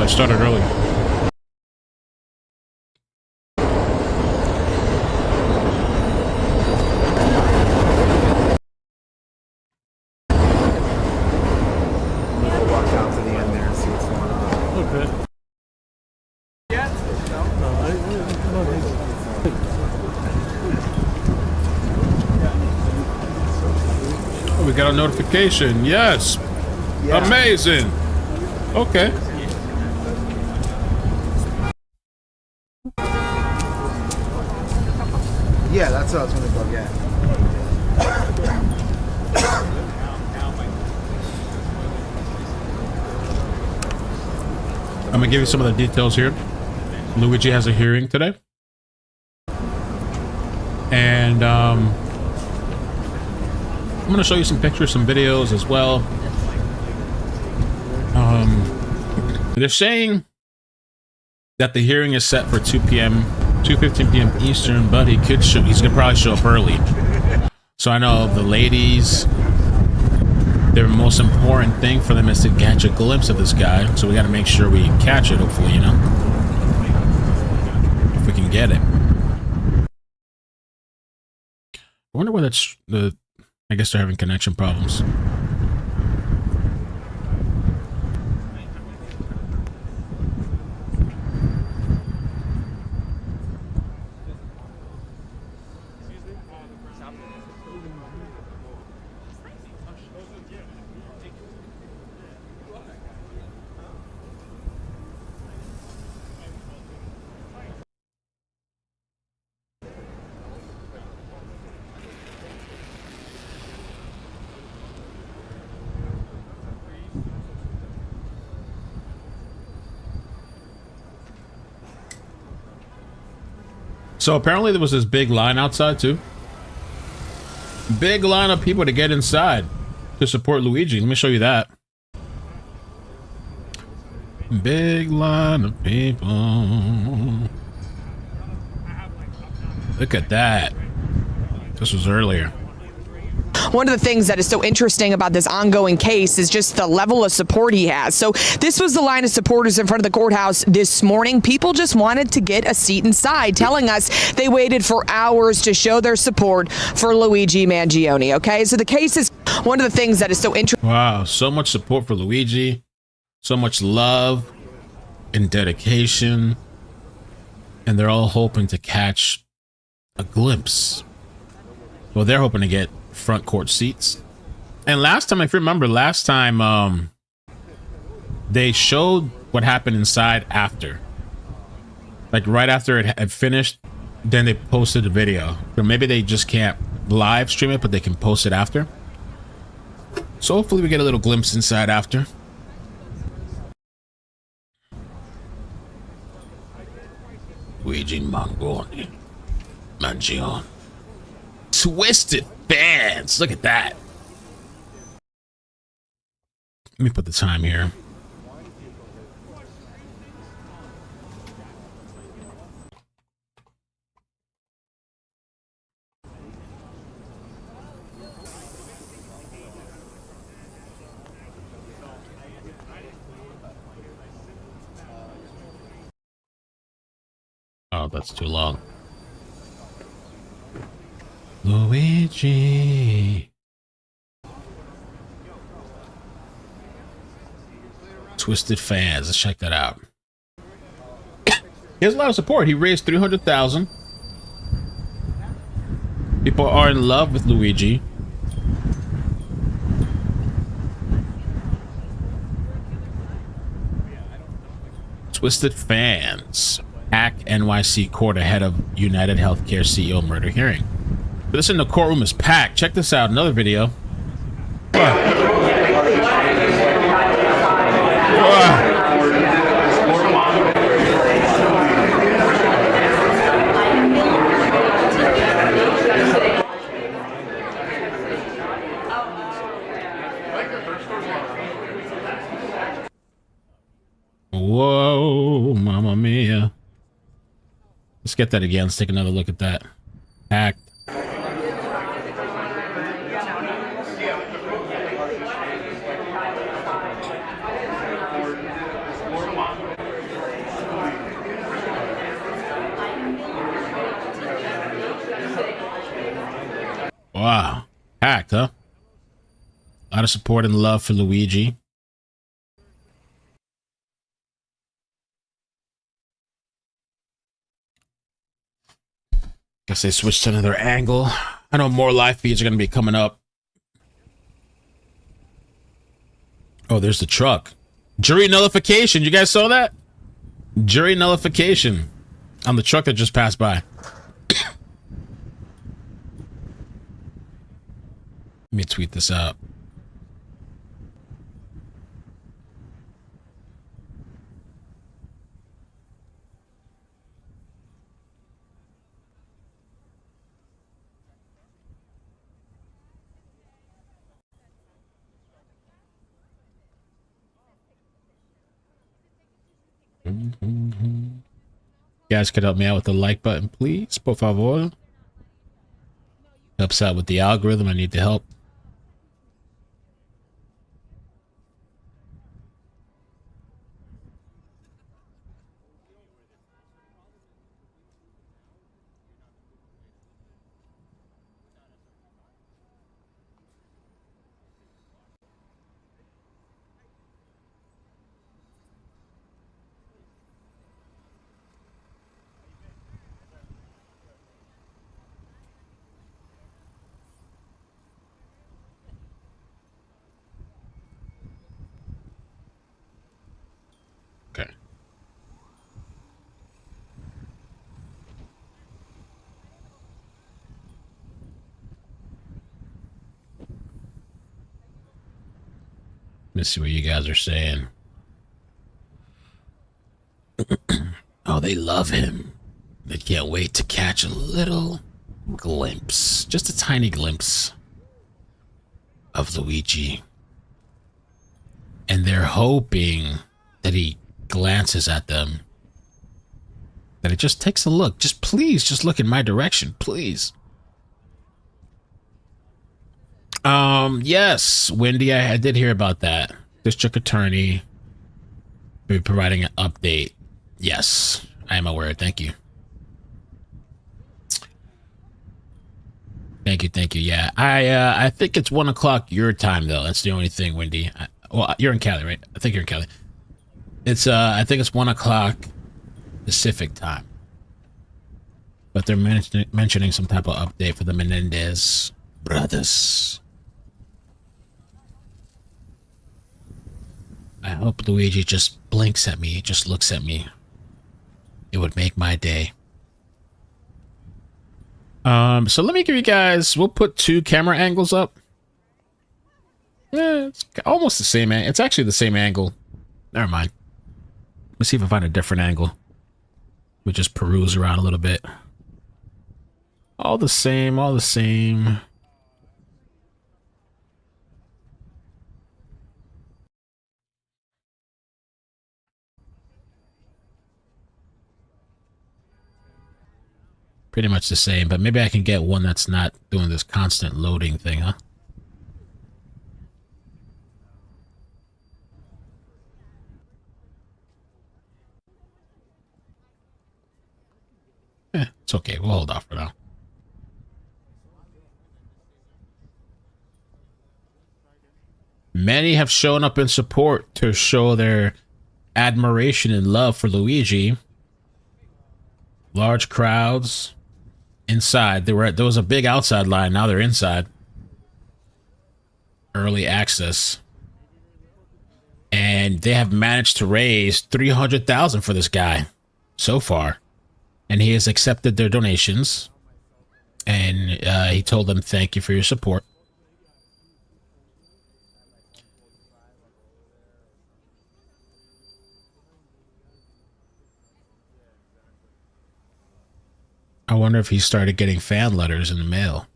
I started early. Walk out to the end there and see what's going on. Okay. Oh, we got a notification. Yes. Yeah. Amazing. Okay. Yeah, that's what I was going to go get. I'm going to give you some of the details here. Luigi has a hearing today. And I'm going to show you some pictures, some videos as well. They're saying that the hearing is set for 2 p.m., 2:15 p.m. Eastern, but he's going to probably show up early. So I know the ladies, their most important thing for them is to catch a glimpse of this guy. So we got to make sure we catch it, hopefully, you know, if we can get it. I wonder why that's the, I guess they're having connection problems. So apparently there was this big line outside too. Big line of people to get inside to support Luigi. Let me show you that. Big line of people. Look at that. This was earlier. One of the things that is so interesting about this ongoing case is just the level of support he has. So this was the line of supporters in front of the courthouse this morning. People just wanted to get a seat inside, telling us they waited for hours to show their support for Luigi Mangione. Okay, so the case is one of the things that is so interesting. Wow, so much support for Luigi, so much love and dedication, and they're all hoping to catch a glimpse. Well, they're hoping to get front court seats. And last time, if you remember, last time they showed what happened inside after, like right after it had finished, then they posted a video. Or maybe they just can't live stream it, but they can post it after. So hopefully we get a little glimpse inside after. Luigi Mangione Twisted fans. Look at that. Let me put the time here. Oh, that's too long. Luigi. Twisted fans. Let's check that out. He has a lot of support. He raised $300,000. People are in love with Luigi. Twisted fans. Hack NYC court ahead of UnitedHealthcare CEO murder hearing. This in the courtroom is packed. Check this out. Another video. Whoa, mamma mia. Let's get that again. Let's take another look at that. Packed. A lot of support and love for Luigi. Guess they switched to another angle. I know more live feeds are going to be coming up. Oh, there's the truck. Jury nullification. You guys saw that? Jury nullification on the truck that just passed by. Let me tweet this out. You guys could help me out with the like button, please, por favor. Helps out with the algorithm. I need the help. Okay. Let's see what you guys are saying. Oh, they love him. They can't wait to catch a little glimpse, just a tiny glimpse of Luigi. And they're hoping that he glances at them. That it just takes a look. Just please, just look in my direction, please. Yes, Wendy, I did hear about that. District Attorney will be providing an update. Yes, I am aware. Thank you. Thank you. Yeah, I think it's 1 o'clock your time though. That's the only thing, Wendy. Well, you're in Cali, right? I think you're in Cali. It's I think it's 1 o'clock Pacific time. But they're mentioning some type of update for the Menendez brothers. I hope Luigi just blinks at me, just looks at me. It would make my day. So let me give you guys, we'll put 2 camera angles up. It's almost the same. It's actually the same angle. Never mind. Let's see if I find a different angle. We just peruse around a little bit. All the same, all the same. Pretty much the same, but maybe I can get one that's not doing this constant loading thing, huh? It's okay. We'll hold off for now. Many have shown up in support to show their admiration and love for Luigi. Large crowds inside. There was a big outside line. Now they're inside. Early access. And they have managed to raise $300,000 for this guy so far. And he has accepted their donations. And he told them, thank you for your support. I wonder if he started getting fan letters in the mail.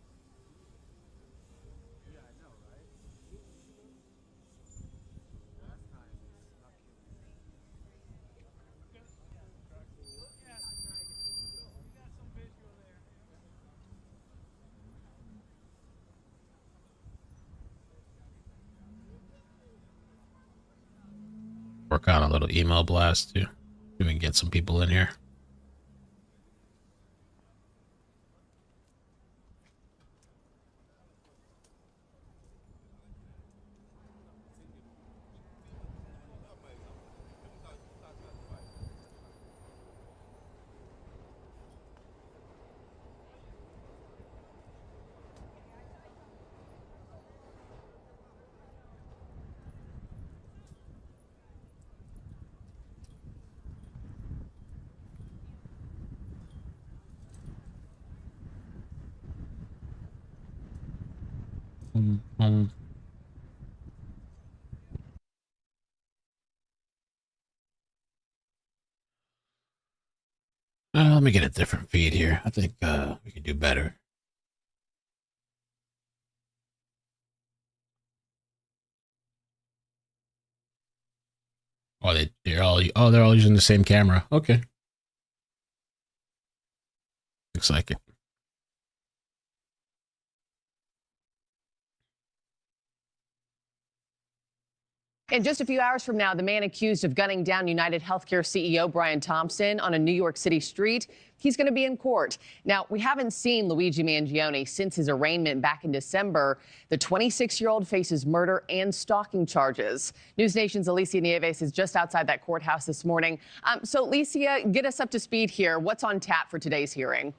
Work on a little email blast too. We can get some people in here. Let me get a different feed here. I think we can do better. Oh, they're all using the same camera. Okay. Looks like it. In just a few hours from now, the man accused of gunning down UnitedHealthcare CEO Brian Thompson on a New York City street, he's going to be in court. Now, we haven't seen Luigi Mangione since his arraignment back in December. The 26-year-old faces murder and stalking charges. News Nation's Alicia Nieves is just outside that courthouse this morning. So, Alicia, get us up to speed here. What's on tap for today's hearing?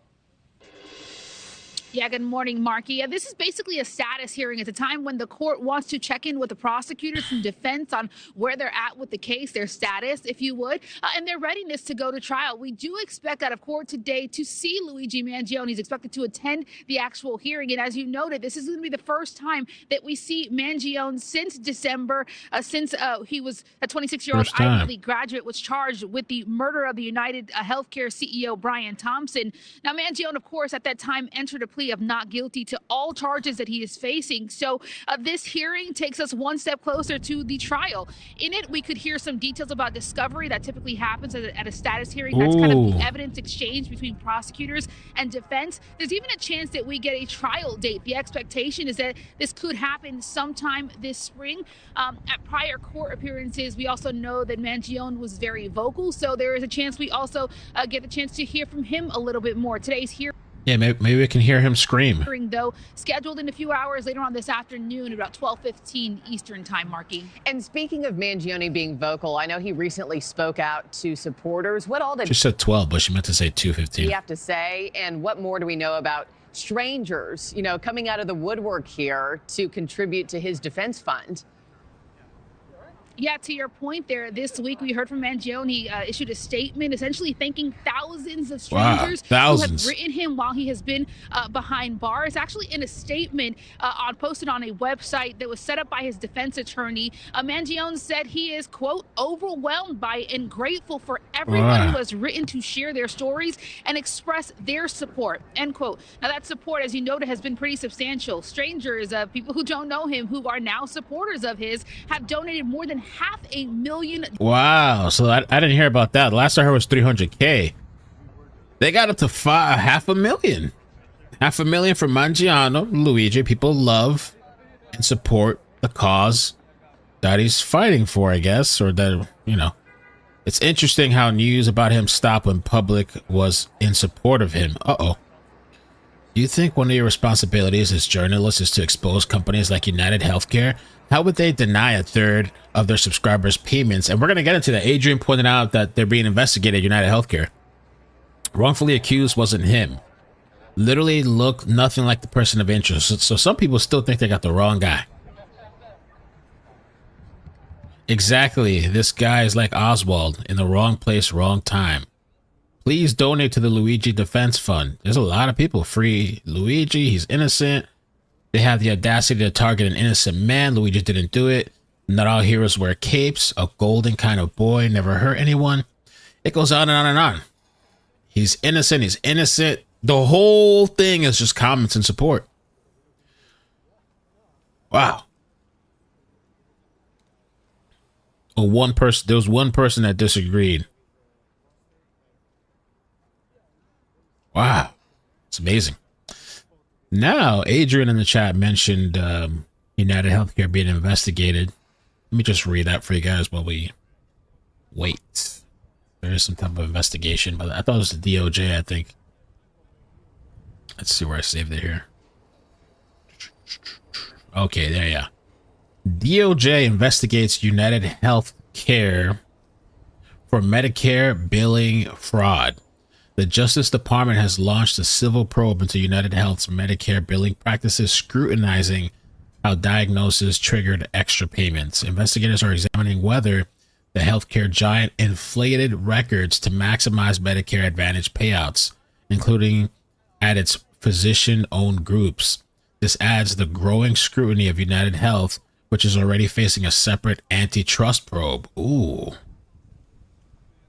Yeah, good morning, Marky. This is basically a status hearing. It's a time when the court wants to check in with the prosecutors and defense on where they're at with the case, their status, if you would, and their readiness to go to trial. We do expect out of court today to see Luigi Mangione. He's expected to attend the actual hearing. And as you noted, this is going to be the first time that we see Mangione since December, since he was a 26-year-old Ivy League graduate, was charged with the murder of the UnitedHealthcare CEO Brian Thompson. Now, Mangione, of course, at that time entered a plea of not guilty to all charges that he is facing. So this hearing takes us one step closer to the trial. In it, we could hear some details about discovery that typically happens at a status hearing. That's kind of the evidence exchange between prosecutors and defense. There's even a chance that we get a trial date. The expectation is that this could happen sometime this spring. At prior court appearances, we also know that Mangione was very vocal, so there is a chance we also get a chance to hear from him a little bit more. Today's hearing. Yeah, maybe we can hear him scream. Though scheduled in a few hours later on this afternoon, about 12:15 Eastern time, Marky. And speaking of Mangione being vocal, I know he recently spoke out to supporters. What all did she said 12, but she meant to say 2:15. He have to say, and what more do we know about strangers, coming out of the woodwork here to contribute to his defense fund? Yeah, to your point there, this week we heard from Mangione. He issued a statement essentially thanking thousands of strangers who have written him while he has been behind bars. Actually, in a statement posted on a website that was set up by his defense attorney, Mangione said he is, quote, overwhelmed by and grateful for everyone who has written to share their stories and express their support, end quote. Now, that support, as you noted, has been pretty substantial. Strangers, people who don't know him, who are now supporters of his, have donated more than $500,000. Wow. So I didn't hear about that. The last I heard was 300K. They got up to $500,000. $500,000 for Mangione, Luigi. People love and support the cause that he's fighting for, I guess, or that, it's interesting how news about him stopped when public was in support of him. Do you think one of your responsibilities as journalists is to expose companies like UnitedHealthcare? How would they deny a third of their subscribers' payments? And we're going to get into that. Adrian pointed out that they're being investigated at UnitedHealthcare. Wrongfully accused wasn't him. Literally looked nothing like the person of interest. So some people still think they got the wrong guy. Exactly. This guy is like Oswald, in the wrong place, wrong time. Please donate to the Luigi Defense Fund. There's a lot of people. Free Luigi. He's innocent. They have the audacity to target an innocent man. Luigi didn't do it. Not all heroes wear capes. A golden kind of boy never hurt anyone. It goes on and on and on. He's innocent. He's innocent. The whole thing is just comments and support. Wow. There was one person that disagreed. Wow. It's amazing. Now, Adrian in the chat mentioned UnitedHealthcare being investigated. Let me just read that for you guys while we wait. There is some type of investigation, but I thought it was the DOJ, I think. Let's see where I saved it here. Okay, there you go. DOJ investigates UnitedHealthcare for Medicare billing fraud. The Justice Department has launched a civil probe into UnitedHealth's Medicare billing practices, scrutinizing how diagnosis triggered extra payments. Investigators are examining whether the healthcare giant inflated records to maximize Medicare Advantage payouts, including at its physician-owned groups. This adds the growing scrutiny of United Health, which is already facing a separate antitrust probe. Ooh.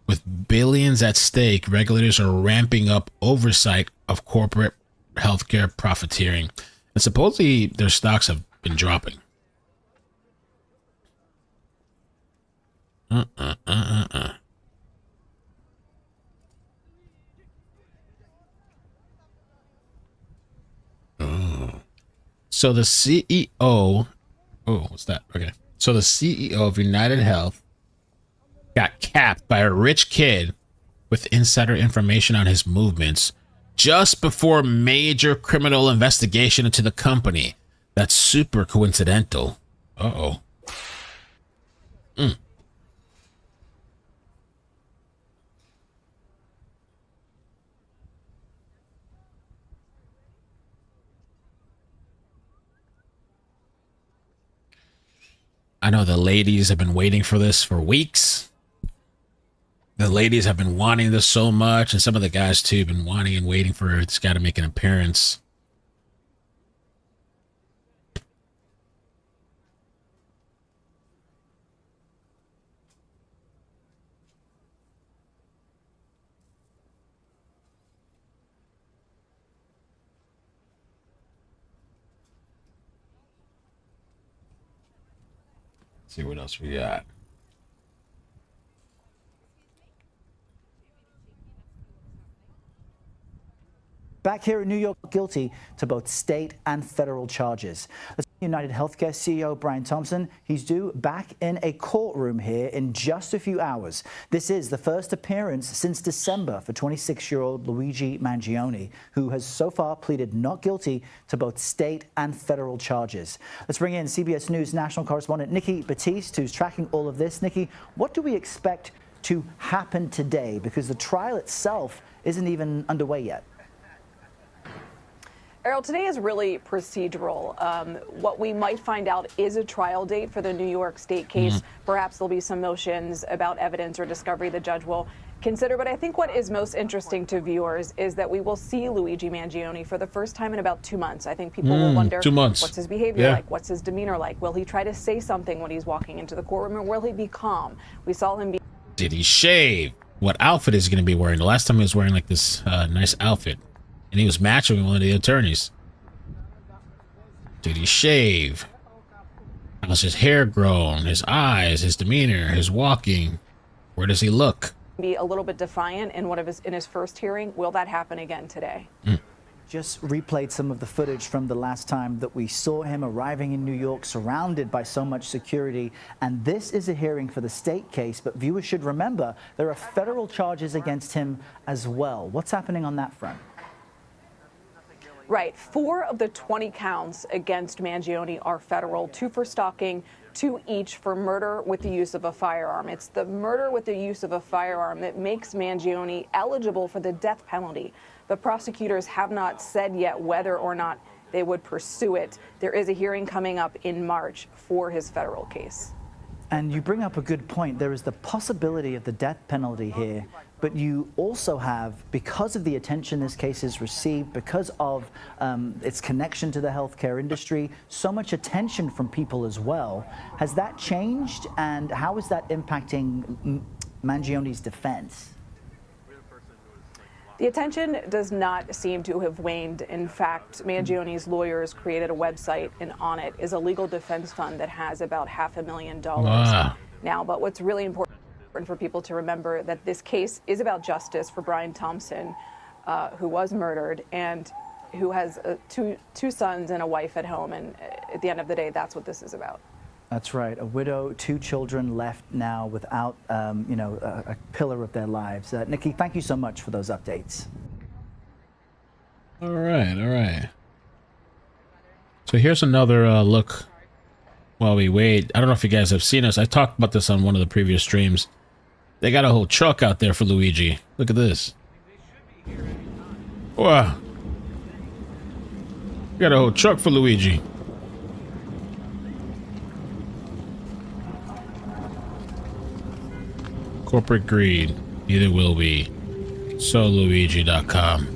With billions at stake, regulators are ramping up oversight of corporate healthcare profiteering. And supposedly their stocks have been dropping. So the CEO, oh, what's that? Okay. So the CEO of United Health got capped by a rich kid with insider information on his movements just before major criminal investigation into the company. That's super coincidental. Uh-oh. I know the ladies have been waiting for this for weeks. The ladies have been wanting this so much, and some of the guys too have been wanting and waiting for this guy to make an appearance. Let's see what else we got. Back here in New York, guilty to both state and federal charges. UnitedHealthcare CEO Brian Thompson, he's due back in a courtroom here in just a few hours. This is the first appearance since December for 26-year-old Luigi Mangione, who has so far pleaded not guilty to both state and federal charges. Let's bring in CBS News national correspondent Nikki Batiste, who's tracking all of this. Nikki, what do we expect to happen today? Because the trial itself isn't even underway yet. Errol, today is really procedural. What we might find out is a trial date for the New York State case. Perhaps there'll be some motions about evidence or discovery the judge will consider. But I think what is most interesting to viewers is that we will see Luigi Mangione for the first time in about 2 months. I think people will wonder, 2 months. What's his behavior like? What's his demeanor like? Will he try to say something when he's walking into the courtroom, or will he be calm? We saw him be... Did he shave? What outfit is he going to be wearing? The last time he was wearing like this nice outfit, and he was matching with one of the attorneys. Did he shave? How's his hair grown? His eyes, his demeanor, his walking? Where does he look? Be a little bit defiant in his first hearing. Will that happen again today? Just replayed some of the footage from the last time that we saw him arriving in New York, surrounded by so much security. And this is a hearing for the state case, but viewers should remember there are federal charges against him as well. What's happening on that front? Right. 4 of the 20 counts against Mangione are federal, 2 for stalking, 2 each for murder with the use of a firearm. It's the murder with the use of a firearm that makes Mangione eligible for the death penalty. But prosecutors have not said yet whether or not they would pursue it. There is a hearing coming up in March for his federal case. And you bring up a good point. There is the possibility of the death penalty here, but you also have, because of the attention this case has received, because of its connection to the healthcare industry, so much attention from people as well. Has that changed, and how is that impacting Mangione's defense? The attention does not seem to have waned. In fact, Mangione's lawyers created a website, and on it is a legal defense fund that has about $500,000 now. But what's really important for people to remember that this case is about justice for Brian Thompson, who was murdered and who has two sons and a wife at home. And at the end of the day, that's what this is about. That's right. A widow, 2 children left now without, a pillar of their lives. Nikki, thank you so much for those updates. All right. So here's another look while we wait. I don't know if you guys have seen this. I talked about this on one of the previous streams. They got a whole truck out there for Luigi. Look at this. Wow. Got a whole truck for Luigi. Corporate greed. Neither will we. SoLuigi.com.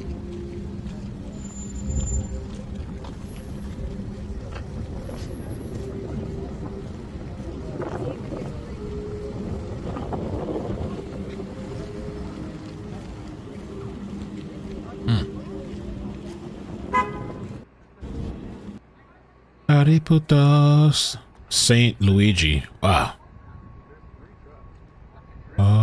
Ariputos. Saint Luigi. Wow. Oh.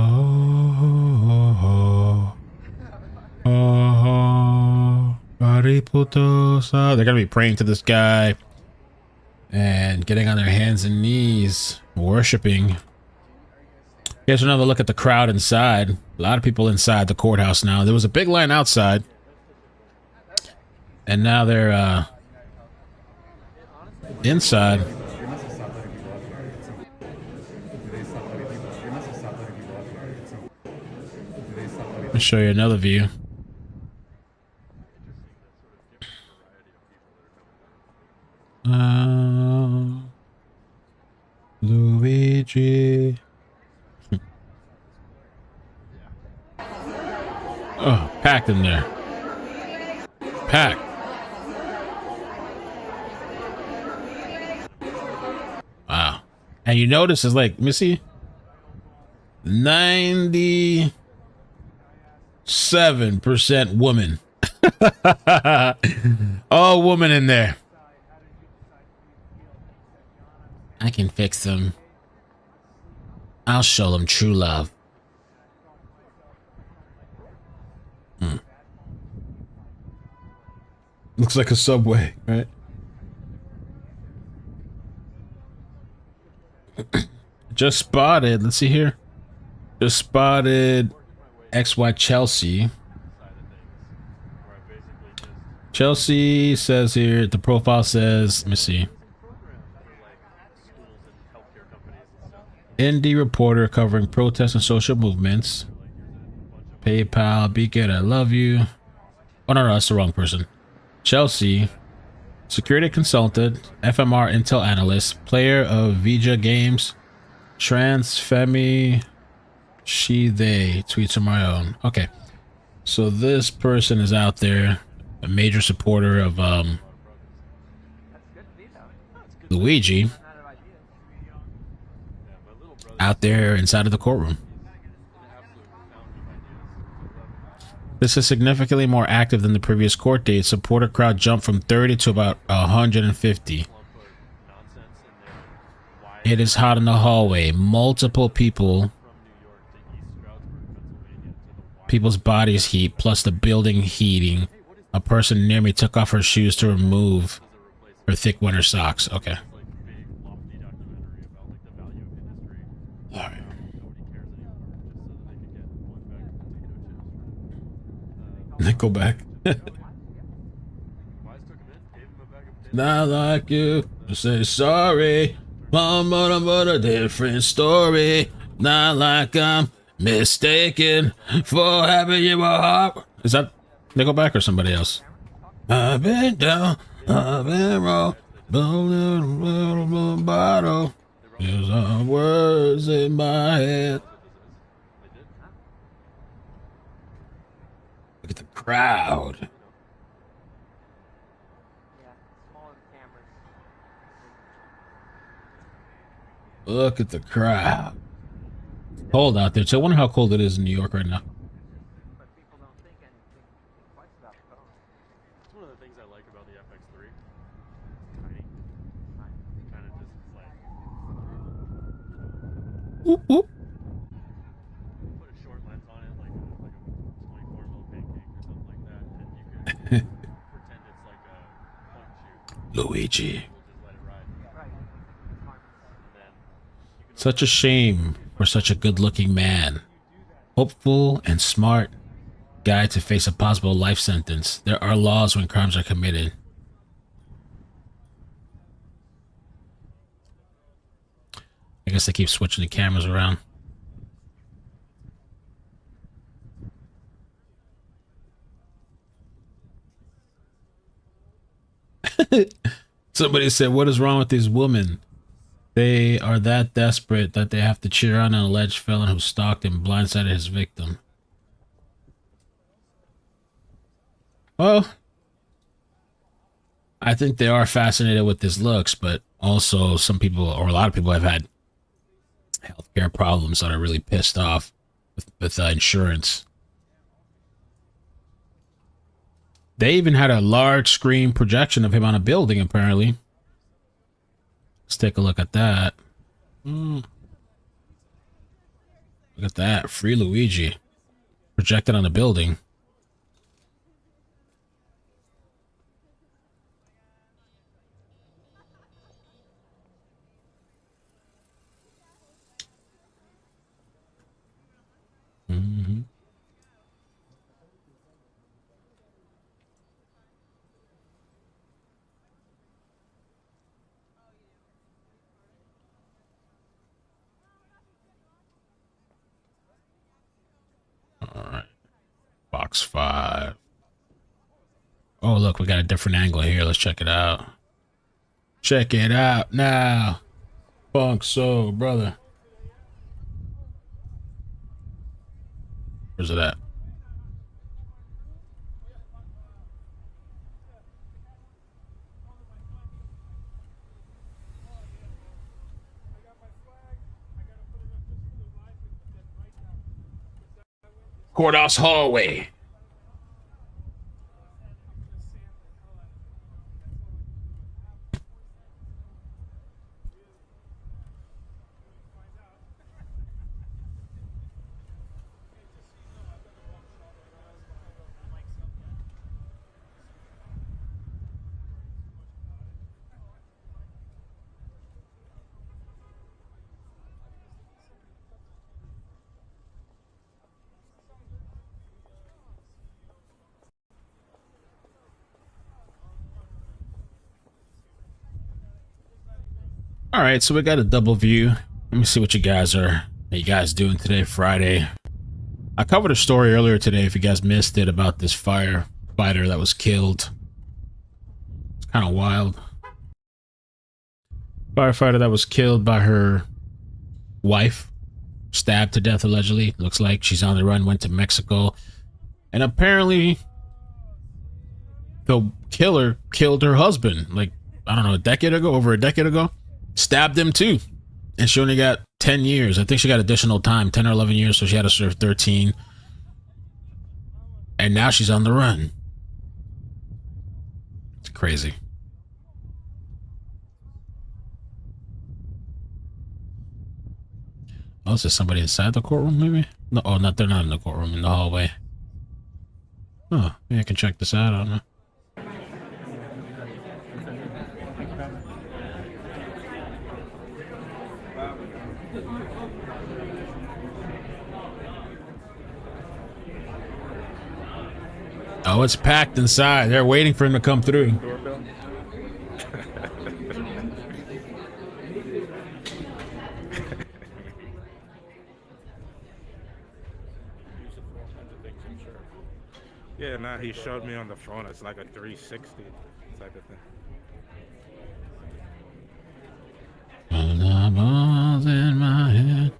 Ariputos. They're gonna be praying to this guy and getting on their hands and knees, worshiping. Here's another look at the crowd inside. A lot of people inside the courthouse now. There was a big line outside, and now they're inside. Let me show you another view. Luigi. Oh, packed in there. Packed. Wow. And you notice it's like, let me see. 97% woman. All woman in there. I can fix them. I'll show them true love. Looks like a subway, right? Just spotted. Let's see here. Just spotted XY Chelsea. Chelsea says here, the profile says, let me see. Indie reporter covering protests and social movements. PayPal, be good, I love you. Oh, no, that's the wrong person. Chelsea, security consultant, FMR Intel analyst, player of Vija games, trans, femi, she, they, tweets of my own. Okay. So this person is out there, a major supporter of Luigi, out there inside of the courtroom. This is significantly more active than the previous court date. Supporter crowd jumped from 30 to about 150. It is hot in the hallway. Multiple people's bodies heat, plus the building heating. A person near me took off her shoes to remove her thick winter socks. Okay. All right. Nickelback. Not like you to say sorry. But a different story. Not like I'm mistaken for having you a heart. Is that Nickelback or somebody else? I've been down, I've been wrong. Bottle. There's some words in my head. Look at the crowd. Look at the crowd. Cold out there. So I wonder how cold it is in New York right now. It's one of the things I like about the FX3. Kind of just like Whoop, whoop. put a short lens on it, like a 24 mil pancake or something like that, and you can pretend it's like a point and shoot. Luigi. We'll just let it ride. And then Such a shame for such a good-looking man. Hopeful and smart guy to face a possible life sentence. There are laws when crimes are committed. I guess they keep switching the cameras around. Somebody said, what is wrong with these women? They are that desperate that they have to cheer on an alleged felon who stalked and blindsided his victim. Well, I think they are fascinated with his looks, but also some people, or a lot of people, have had healthcare problems that are really pissed off with insurance. They even had a large screen projection of him on a building, apparently. Let's take a look at that. Look at that. Free Luigi. Projected on a building. Mm-hmm. All right. Box 5. Oh, look, we got a different angle here. Let's check it out. Check it out now. Funk Soul, brother. Where's it at? Courthouse hallway. All right, so we got a double view. Let me see what you guys doing today, Friday. I covered a story earlier today, if you guys missed it, about this firefighter that was killed. It's kind of wild. Firefighter that was killed by her wife, stabbed to death allegedly. Looks like she's on the run, went to Mexico, and apparently the killer killed her husband, like, I don't know, over a decade ago. Stabbed him too, and she only got 10 years. I think she got additional time, 10 or 11 years, so she had to serve 13, and now she's on the run. It's crazy. Oh, is there somebody inside the courtroom, maybe? No, oh, they're not in the courtroom, in the hallway. Oh, maybe I can check this out. I don't know. Oh, it's packed inside. They're waiting for him to come through. Yeah, now he showed me on the phone. It's like a 360 type of thing. Balls in my head.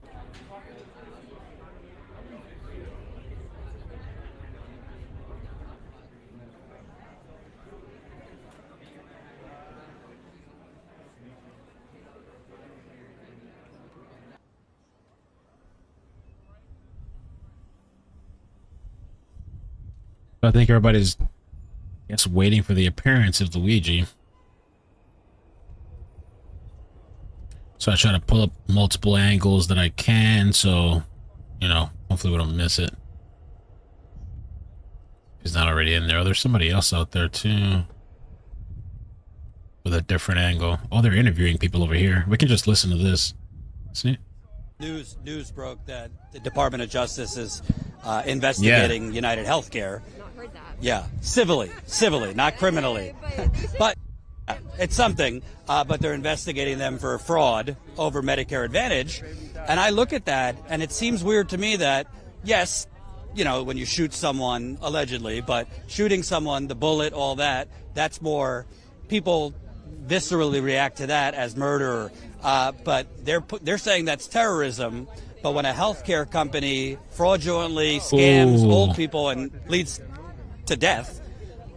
I think everybody's, I guess, waiting for the appearance of Luigi. So I try to pull up multiple angles that I can, so, you know, hopefully we don't miss it. He's not already in there. Oh, there's somebody else out there too, with a different angle. Oh, they're interviewing people over here. We can just listen to this. See? News broke that the Department of Justice is investigating UnitedHealthcare. Yeah, civilly, not criminally. But it's something. But they're investigating them for fraud over Medicare Advantage. And I look at that, and it seems weird to me that, yes, you know, when you shoot someone, allegedly, but shooting someone, the bullet, all that, that's more, people viscerally react to that as murder. But they're saying that's terrorism. But when a healthcare company fraudulently scams old people and leads to death,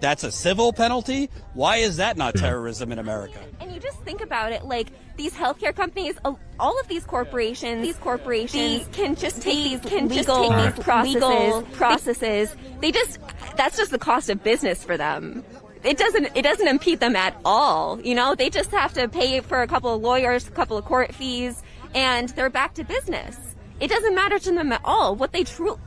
that's a civil penalty? Why is that not terrorism in America? And you just think about it, like these healthcare companies, all of these corporations can just take these legal processes. They just, that's just the cost of business for them. It doesn't impede them at all. You know, they just have to pay for a couple of lawyers, a couple of court fees, and they're back to business. It doesn't matter to them at all.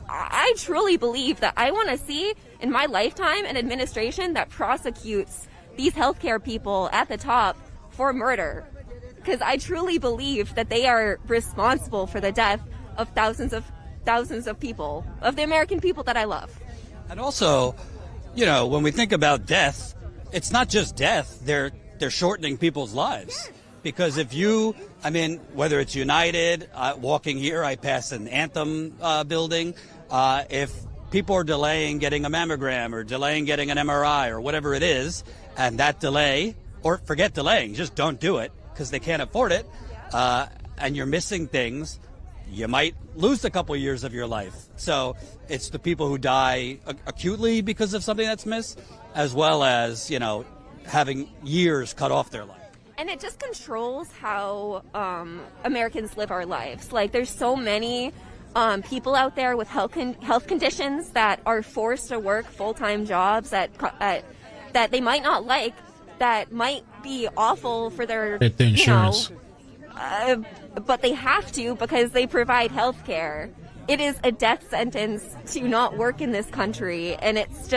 I truly believe that I want to see in my lifetime an administration that prosecutes these healthcare people at the top for murder. Because I truly believe that they are responsible for the death of thousands of people, of the American people that I love. And also, you know, when we think about death, it's not just death. They're shortening people's lives. Because if whether it's United, walking here, I pass an Anthem building. If people are delaying getting a mammogram or delaying getting an MRI or whatever it is, and that delay, or forget delaying, just don't do it because they can't afford it, and you're missing things, you might lose a couple years of your life. So it's the people who die acutely because of something that's missed, as well as, you know, having years cut off their life. And it just controls how Americans live our lives. Like, there's so many people out there with health conditions that are forced to work full-time jobs that they might not like, that might be awful for their insurance. But they have to because they provide health care. It is a death sentence to not work in this country, and it's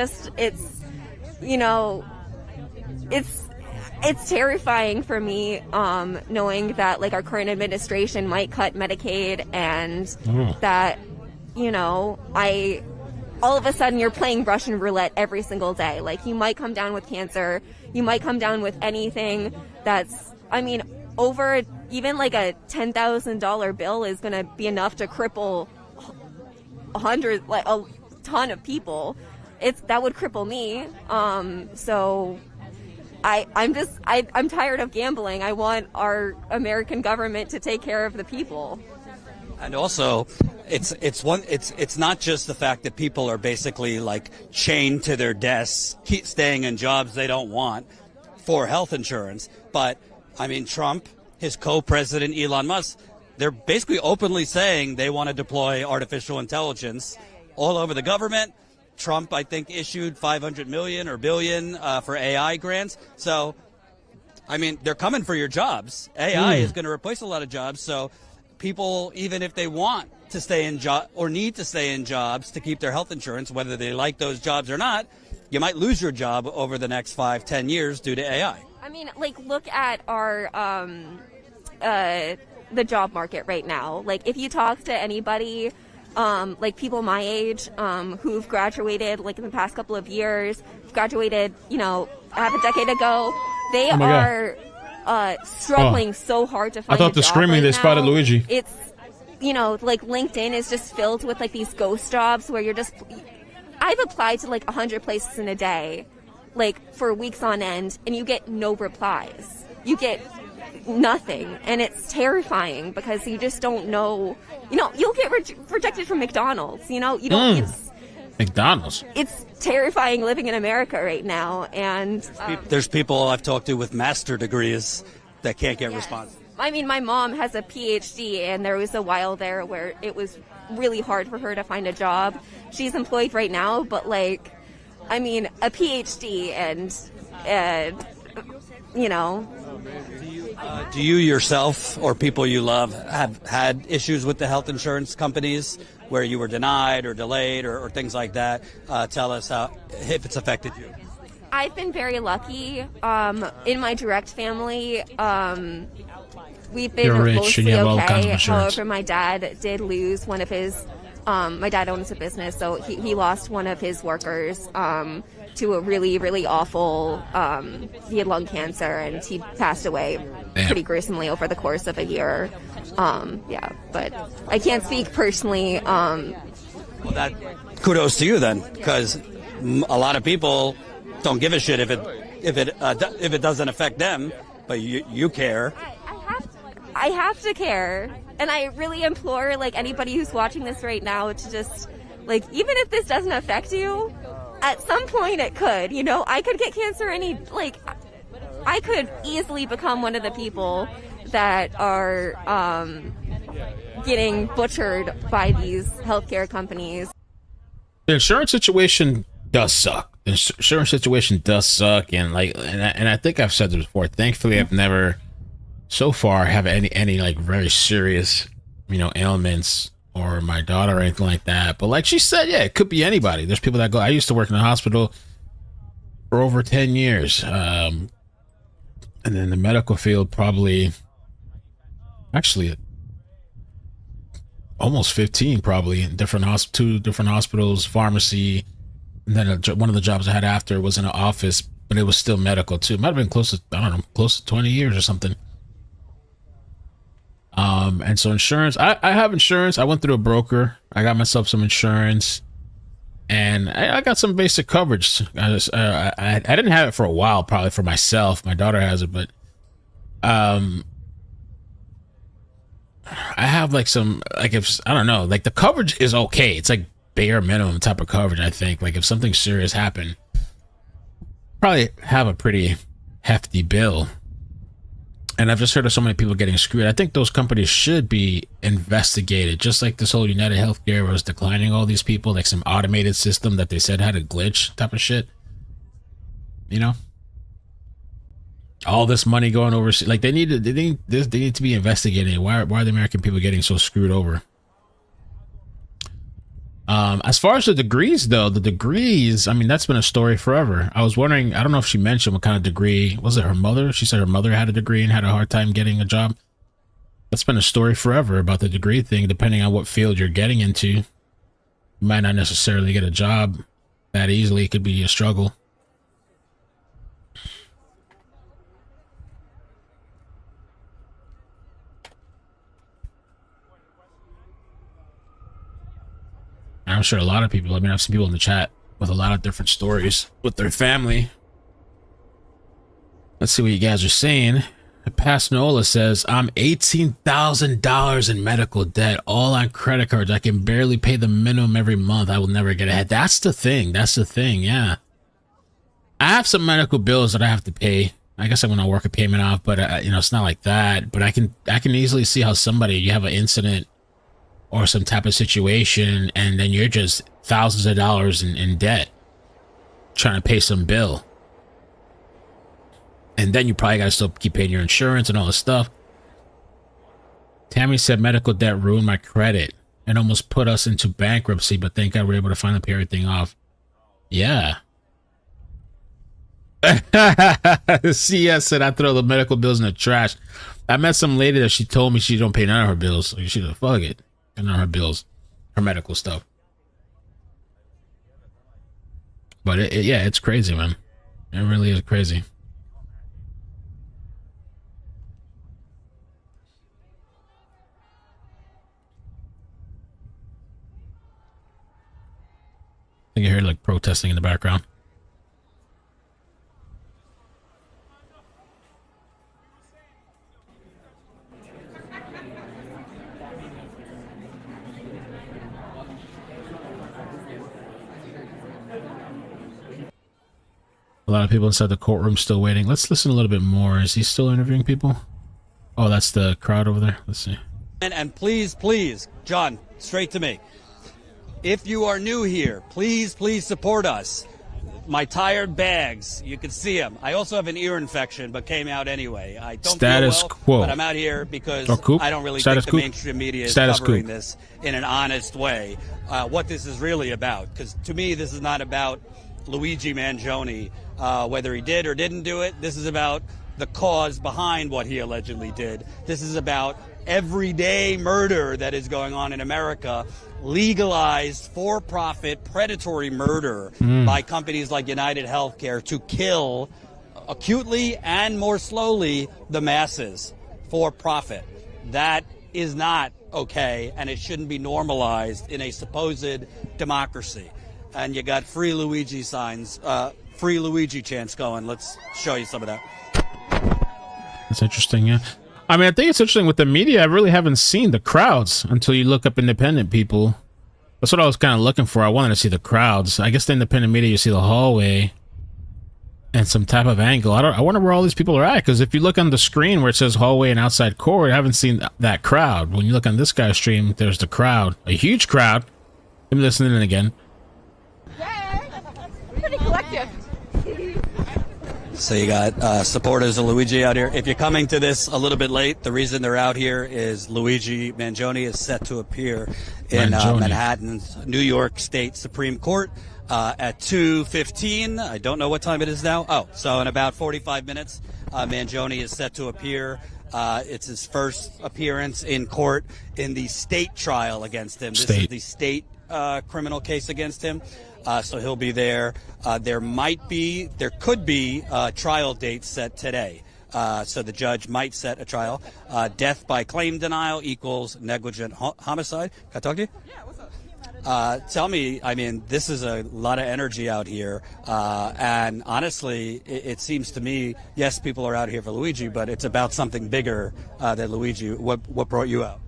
terrifying for me, knowing that like our current administration might cut Medicaid, and that, you know, all of a sudden you're playing Russian roulette every single day. Like, you might come down with cancer, you might come down with anything that's, over even like a $10,000 bill is going to be enough to cripple a ton of people. That would cripple me. So I'm tired of gambling. I want our American government to take care of the people. And also, it's not just the fact that people are basically like chained to their desks, keep staying in jobs they don't want for health insurance, but Trump, his co-president Elon Musk, they're basically openly saying they want to deploy artificial intelligence all over the government. Trump, I think, issued $500 million or billion for AI grants. So, they're coming for your jobs. AI is going to replace a lot of jobs. So people, even if they want to stay in or need to stay in jobs to keep their health insurance, whether they like those jobs or not, you might lose your job over the next 5-10 years due to AI. Look at our the job market right now. Like, if you talk to anybody, like people my age, who've graduated like in the past couple of years, graduated, half a decade ago, they are struggling so hard to find I thought the screaming they spotted Luigi. It's, like LinkedIn is just filled with like these ghost jobs where I've applied to like 100 places in a day, like for weeks on end, and you get no replies. You get nothing, and it's terrifying because you just don't know. You'll get rejected from McDonald's. You don't. McDonald's. It's terrifying living in America right now, and there's people I've talked to with master degrees that can't get responses. My mom has a PhD, and there was a while there where it was really hard for her to find a job. She's employed right now, but a PhD and Do you yourself or people you love have had issues with the health insurance companies where you were denied or delayed or things like that? Tell us if it's affected you. I've been very lucky. In my direct family, we've been You're rich mostly and you have all kinds of okay. insurance. However, my dad did lose one of his. My dad owns a business, so he lost one of his workers to a really, really awful. He had lung cancer, and he passed away pretty gruesomely over the course of a year. But I can't speak personally. Well, that kudos to you then, because a lot of people don't give a shit if it doesn't affect them, but you care. I have to care, and I really implore anybody who's watching this right now to just even if this doesn't affect you, at some point it could. I could get cancer I could easily become one of the people that are getting butchered by these healthcare companies. The insurance situation does suck. The insurance situation does suck, and I think I've said this before. Thankfully, I've never so far have any like very serious, ailments or my daughter or anything like that. But like she said, yeah, it could be anybody. There's people that go. I used to work in the hospital for over 10 years, and then the medical field probably, actually, almost 15 probably in two different hospitals, pharmacy. And then one of the jobs I had after was in an office, but it was still medical too. It might have been close to 20 years or something. And so insurance, I have insurance. I went through a broker. I got myself some insurance, and I got some basic coverage. I didn't have it for a while, probably for myself. My daughter has it, but I have like some, like, if I don't know, like the coverage is okay. It's like bare minimum type of coverage. I think like if something serious happened, probably have a pretty hefty bill. And I've just heard of so many people getting screwed. I think those companies should be investigated, just like this whole UnitedHealthcare was declining all these people, like some automated system that they said had a glitch type of shit. All this money going overseas, like they need to be investigating. Why are the American people getting so screwed over? As far as the degrees, though, I mean, that's been a story forever. I was wondering, I don't know if she mentioned what kind of degree. Was it her mother? She said her mother had a degree and had a hard time getting a job. That's been a story forever about the degree thing. Depending on what field you're getting into, you might not necessarily get a job that easily. It could be a struggle. I'm sure a lot of people, I've seen people in the chat with a lot of different stories with their family. Let's see what you guys are saying. Past Nola says, I'm $18,000 in medical debt, all on credit cards. I can barely pay the minimum every month. I will never get ahead. That's the thing. Yeah. I have some medical bills that I have to pay. I guess I'm going to work a payment off, but it's not like that. But I can easily see how you have an incident or some type of situation, and then you're just thousands of dollars in debt trying to pay some bill. And then you probably got to still keep paying your insurance and all this stuff. Tammy said medical debt ruined my credit and almost put us into bankruptcy, but thank God we were able to finally pay everything off. Yeah. CS said I throw the medical bills in the trash. I met some lady that she told me she don't pay none of her bills. So she said, fuck it. And on her bills, her medical stuff. But it's crazy, man. It really is crazy. I think I heard like protesting in the background. A lot of people inside the courtroom still waiting. Let's listen a little bit more. Is he still interviewing people? Oh, that's the crowd over there. Let's see. And please, John, straight to me. If you are new here, please support us. My tired bags, you can see them. I also have an ear infection, but came out anyway. I don't Status feel well, quo. but I'm out here because I don't really Status think the mainstream media is covering this in an honest way. What this is really about, because to me, this is not about Luigi Mangione, whether he did or didn't do it. This is about the cause behind what he allegedly did. This is about everyday murder that is going on in America, legalized for-profit predatory murder by companies like UnitedHealthcare to kill acutely and more slowly the masses for profit. That is not okay, and it shouldn't be normalized in a supposed democracy. And you got free Luigi signs, free Luigi chants going. Let's show you some of that. That's interesting, yeah. I mean, I think it's interesting with the media. I really haven't seen the crowds until you look up independent people. That's what I was kind of looking for. I wanted to see the crowds. I guess the independent media, you see the hallway and some type of angle. I wonder where all these people are at, because if you look on the screen where it says hallway and outside court, I haven't seen that crowd. When you look on this guy's stream, there's the crowd, a huge crowd. Let me listen in again. So you got supporters of Luigi out here. If you're coming to this a little bit late, the reason they're out here is Luigi Mangione is set to appear in Manhattan's New York State Supreme Court at 2:15. I don't know what time it is now. Oh, so in about 45 minutes, Mangione is set to appear. It's his first appearance in court in the state trial against him. This is the state criminal case against him. So he'll be there. There could be a trial date set today. So the judge might set a trial. Death by claim denial equals negligent homicide. Can I talk to you? Yeah, what's up? Tell me, I mean, this is a lot of energy out here. And honestly, it seems to me, yes, people are out here for Luigi, but it's about something bigger than Luigi. What brought you out?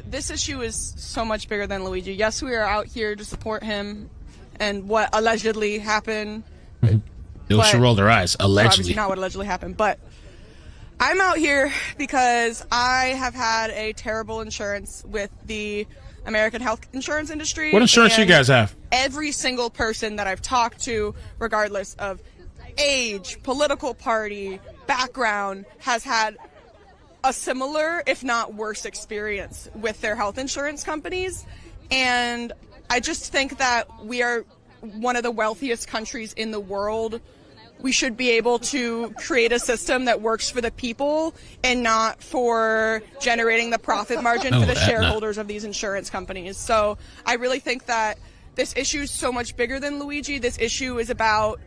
This issue is so much bigger than Luigi. Yes, we are out here to support him and what allegedly happened. They should roll their eyes. Allegedly. Obviously not what allegedly happened, but I'm out here because I have had a terrible insurance with the American health insurance industry. What insurance you guys have? Every single person that I've talked to, regardless of age, political party, background, has had a similar, if not worse, experience with their health insurance companies. And I just think that we are one of the wealthiest countries in the world. We should be able to create a system that works for the people and not for generating the profit margin for the shareholders of these insurance companies. So I really think that this issue is so much bigger than Luigi. This issue is about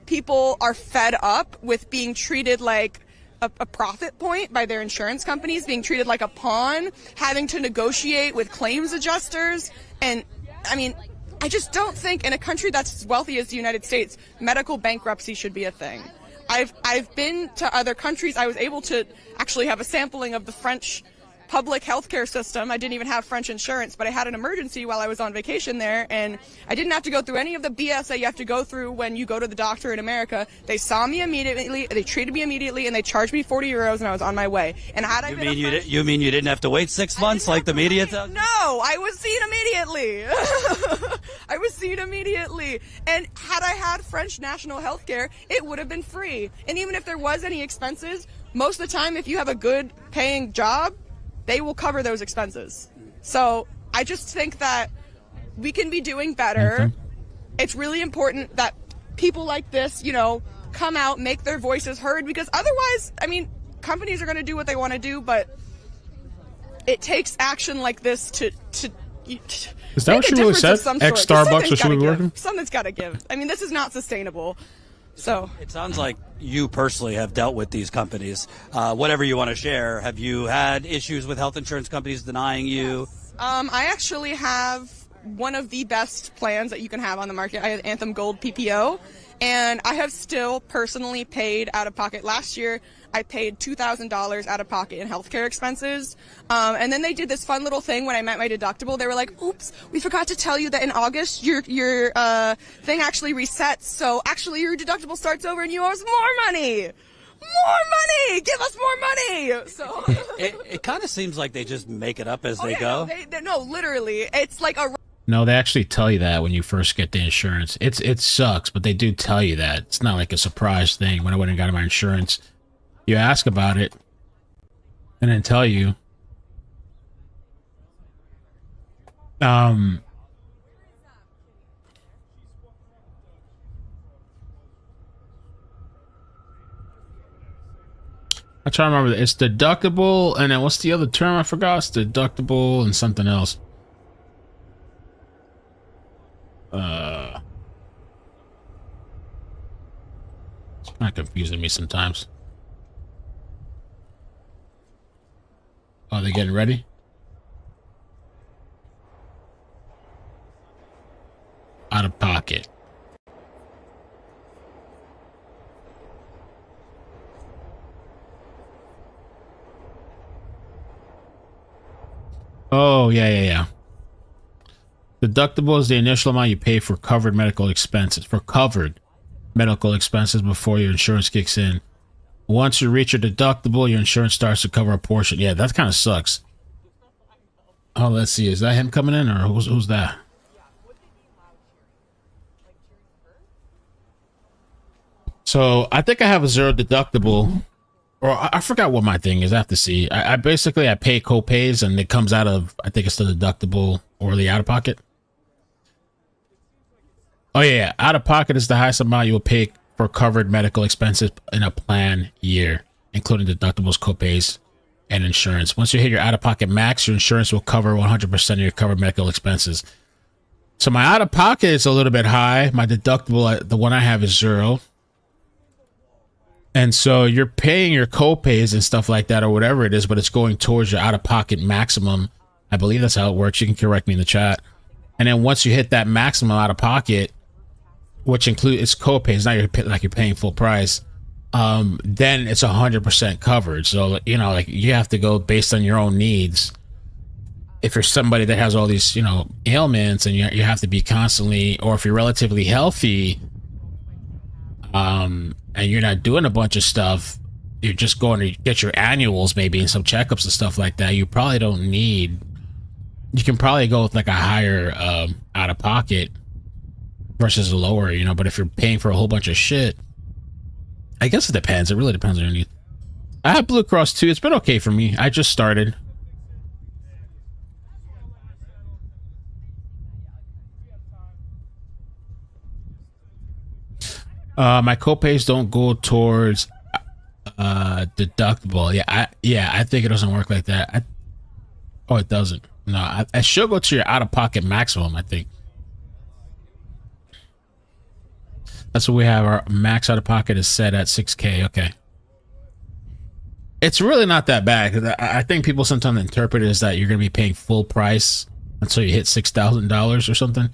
people are fed up with being treated like a profit point by their insurance companies, being treated like a pawn, having to negotiate with claims adjusters. And I mean, I just don't think in a country that's as wealthy as the United States, medical bankruptcy should be a thing. I've been to other countries. I was able to actually have a sampling of the French public healthcare system. I didn't even have French insurance, but I had an emergency while I was on vacation there, and I didn't have to go through any of the BS that you have to go through when you go to the doctor in America. They saw me immediately, they treated me immediately, and they charged me 40 euros, and I was on my way. And had I you mean you didn't have to wait 6 months like the media tells you? No, I was seen immediately. I was seen immediately. And had I had French national healthcare, it would have been free. And even if there was any expenses, most of the time, if you have a good paying job, they will cover those expenses. So I just think that we can be doing better. It's really important that people like this, you know, come out, make their voices heard, because otherwise, I mean, companies are going to do what they want to do, but it takes action like this to is that what she really said? Ex-Starbucks, or should we be working? Something's got to give. I mean, this is not sustainable. So it sounds like you personally have dealt with these companies. Whatever you want to share, have you had issues with health insurance companies denying you? Yes. I actually have one of the best plans that you can have on the market. I have Anthem Gold PPO, and I have still personally paid out of pocket. Last year, I paid $2,000 out of pocket in healthcare expenses. And then they did this fun little thing when I met my deductible. They were like, oops, we forgot to tell you that in August your thing actually resets. So actually your deductible starts over and you owe us more money. More money! Give us more money! So it kind of seems like they just make it up as they go. No, literally. It's like a... No, they actually tell you that when you first get the insurance. It sucks, but they do tell you that. It's not like a surprise thing. When I went and got my insurance, you ask about it and then tell you. I'm trying to remember. It's deductible, and then what's the other term? I forgot. It's deductible and something else. It's kind of confusing me sometimes. Are they getting ready? Out of pocket. Oh, yeah. Deductible is the initial amount you pay for covered medical expenses. Before your insurance kicks in. Once you reach your deductible, your insurance starts to cover a portion. Yeah, that kind of sucks. Oh, let's see. Is that him coming in, or who's that? So I think I have a zero deductible, or I forgot what my thing is. I have to see. I basically I pay co-pays and it comes out of, I think it's the deductible or the out of pocket. Oh yeah, out of pocket is the highest amount you will pay for covered medical expenses in a plan year, including deductibles, co-pays, and insurance. Once you hit your out of pocket max, your insurance will cover 100% of your covered medical expenses. So my out of pocket is a little bit high. My deductible, the one I have, is zero. And so you're paying your co-pays and stuff like that or whatever it is, but it's going towards your out of pocket maximum. I believe that's how it works. You can correct me in the chat. And then once you hit that maximum out of pocket, which includes it's co-pays, not you're paying full price, then it's 100% covered. So, you know, like you have to go based on your own needs. If you're somebody that has all these, you know, ailments and you have to be constantly, or if you're relatively healthy, and you're not doing a bunch of stuff, you're just going to get your annuals maybe and some checkups and stuff like that, you probably don't need, you can probably go with like a higher out of pocket versus a lower, you know. But if you're paying for a whole bunch of shit, I guess it depends. It really depends on your needs. I have Blue Cross too. It's been okay for me. I just started. My copays don't go towards deductible. I think it doesn't work like that. Oh, it doesn't. No, I should go to your out-of-pocket maximum, I think. That's what we have. Our max out-of-pocket is set at $6K. Okay. It's really not that bad, because I think people sometimes interpret it as that you're going to be paying full price until you hit $6,000 or something.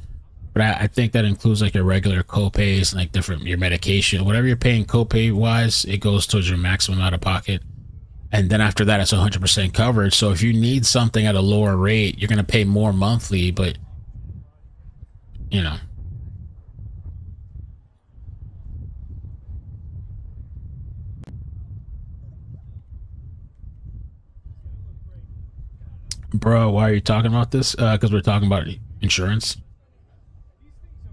But I think that includes like your regular co-pays and like different, your medication, whatever you're paying co-pay wise, it goes towards your maximum out of pocket. And then after that, it's 100% coverage. So if you need something at a lower rate, you're going to pay more monthly, but you know. Bro, why are you talking about this? Because we're talking about insurance.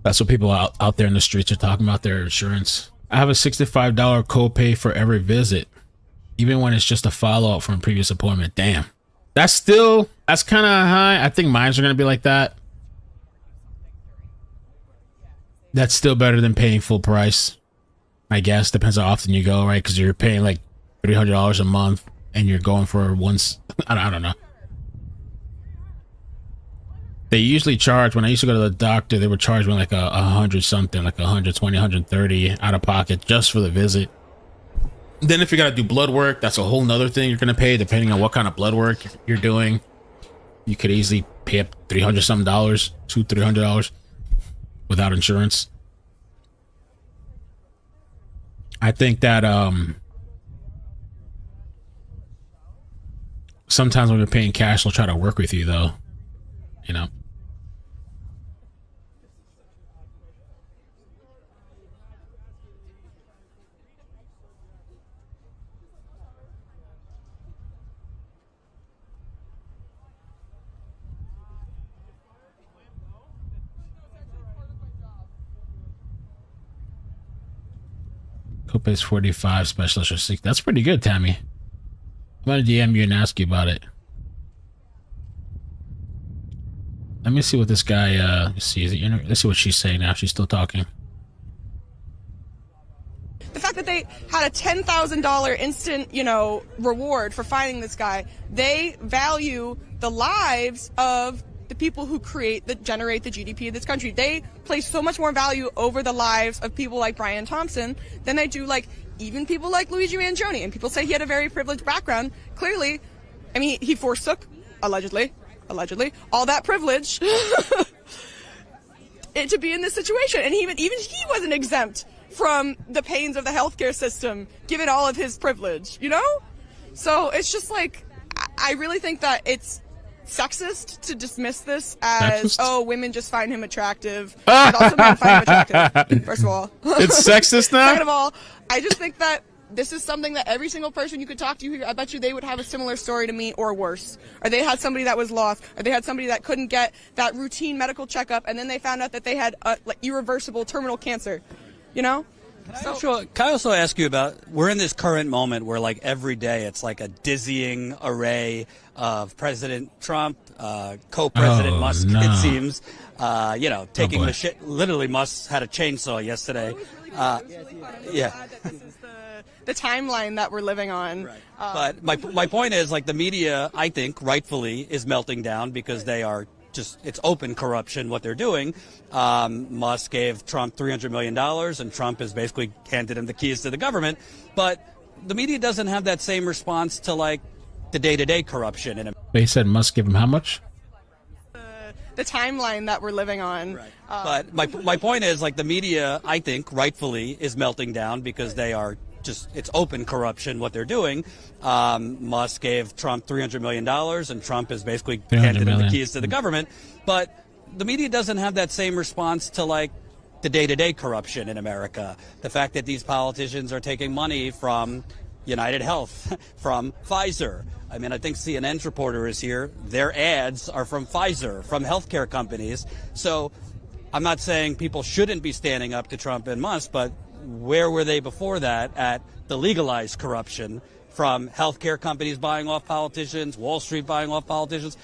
That's what people out there in the streets are talking about, their insurance. I have a $65 copay for every visit, even when it's just a follow-up from a previous appointment. Damn. That's kind of high. I think mine's are going to be like that. That's still better than paying full price, I guess. Depends how often you go, right? Because you're paying like $300 a month and you're going for once. I don't know. They usually charge, when I used to go to the doctor, they would charge me like a 100 something, like 120, 130 out of pocket just for the visit. Then if you got to do blood work, that's a whole nother thing you're going to pay depending on what kind of blood work you're doing. You could easily pay up $300 some dollars, $200-$300 without insurance. I think that sometimes when you're paying cash, they'll try to work with you though, you know. Copay's 45, specialist or 60. That's pretty good, Tammy. I'm gonna DM you and ask you about it. Let me see what this guy let's see what she's saying now. She's still talking. The fact that they had a $10,000 instant, reward for finding this guy, they value the lives of the people who generate the GDP of this country. They place so much more value over the lives of people like Brian Thompson than they do like even people like Luigi Mangione. And people say he had a very privileged background. Clearly, I mean, he forsook, allegedly, all that privilege to be in this situation. And even he wasn't exempt from the pains of the healthcare system, given all of his privilege, So it's just like, I really think that it's sexist to dismiss this as, women just find him attractive. And also men find him attractive, first of all. It's sexist now? Second of all, I just think that this is something that every single person you could talk to here, I bet you they would have a similar story to me or worse. Or they had somebody that was lost, or they had somebody that couldn't get that routine medical checkup, and then they found out that they had irreversible terminal cancer, Can I also ask you about, we're in this current moment where like every day it's like a dizzying array of President Trump, co-president Musk, it seems, taking the shit. Literally, Musk had a chainsaw yesterday. Yeah. This is the timeline that we're living on. But my point is, like, the media, I think, rightfully is melting down because they are it's open corruption what they're doing. Musk gave Trump $300 million, and Trump has basically handed him the keys to the government. But the media doesn't have that same response to, like, the day-to-day corruption. They said Musk gave him how much? The timeline that we're living on. But my point is, like, the media, I think, rightfully is melting down because they are it's open corruption what they're doing. Musk gave Trump $300 million, and Trump has basically handed him the keys to the government. But the media doesn't have that same response to, like, the day-to-day corruption in America. The fact that these politicians are taking money from UnitedHealth, from Pfizer. I mean, I think CNN's reporter is here. Their ads are from Pfizer, from healthcare companies. So I'm not saying people shouldn't be standing up to Trump and Musk, but where were they before that at the legalized corruption from healthcare companies buying off politicians, Wall Street buying off politicians?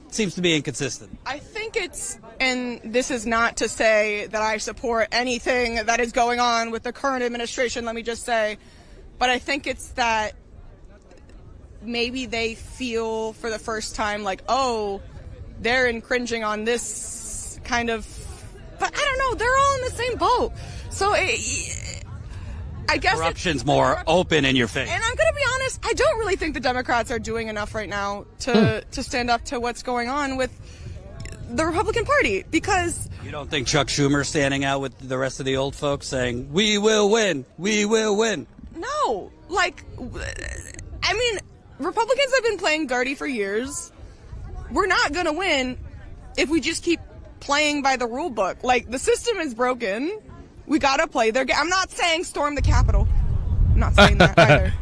It seems to be inconsistent. I think and this is not to say that I support anything that is going on with the current administration, let me just say, but I think it's that maybe they feel for the first time like, oh, they're infringing on this kind of, but I don't know, they're all in the same boat. So I guess corruption's more open in your face. And I'm going to be honest, I don't really think the Democrats are doing enough right now to stand up to what's going on with the Republican Party, because you don't think Chuck Schumer's standing out with the rest of the old folks saying, we will win, we will win? No, like, I mean, Republicans have been playing dirty for years. We're not going to win if we just keep playing by the rule book. Like, the system is broken. We got to play their game. I'm not saying storm the Capitol. I'm not saying that either.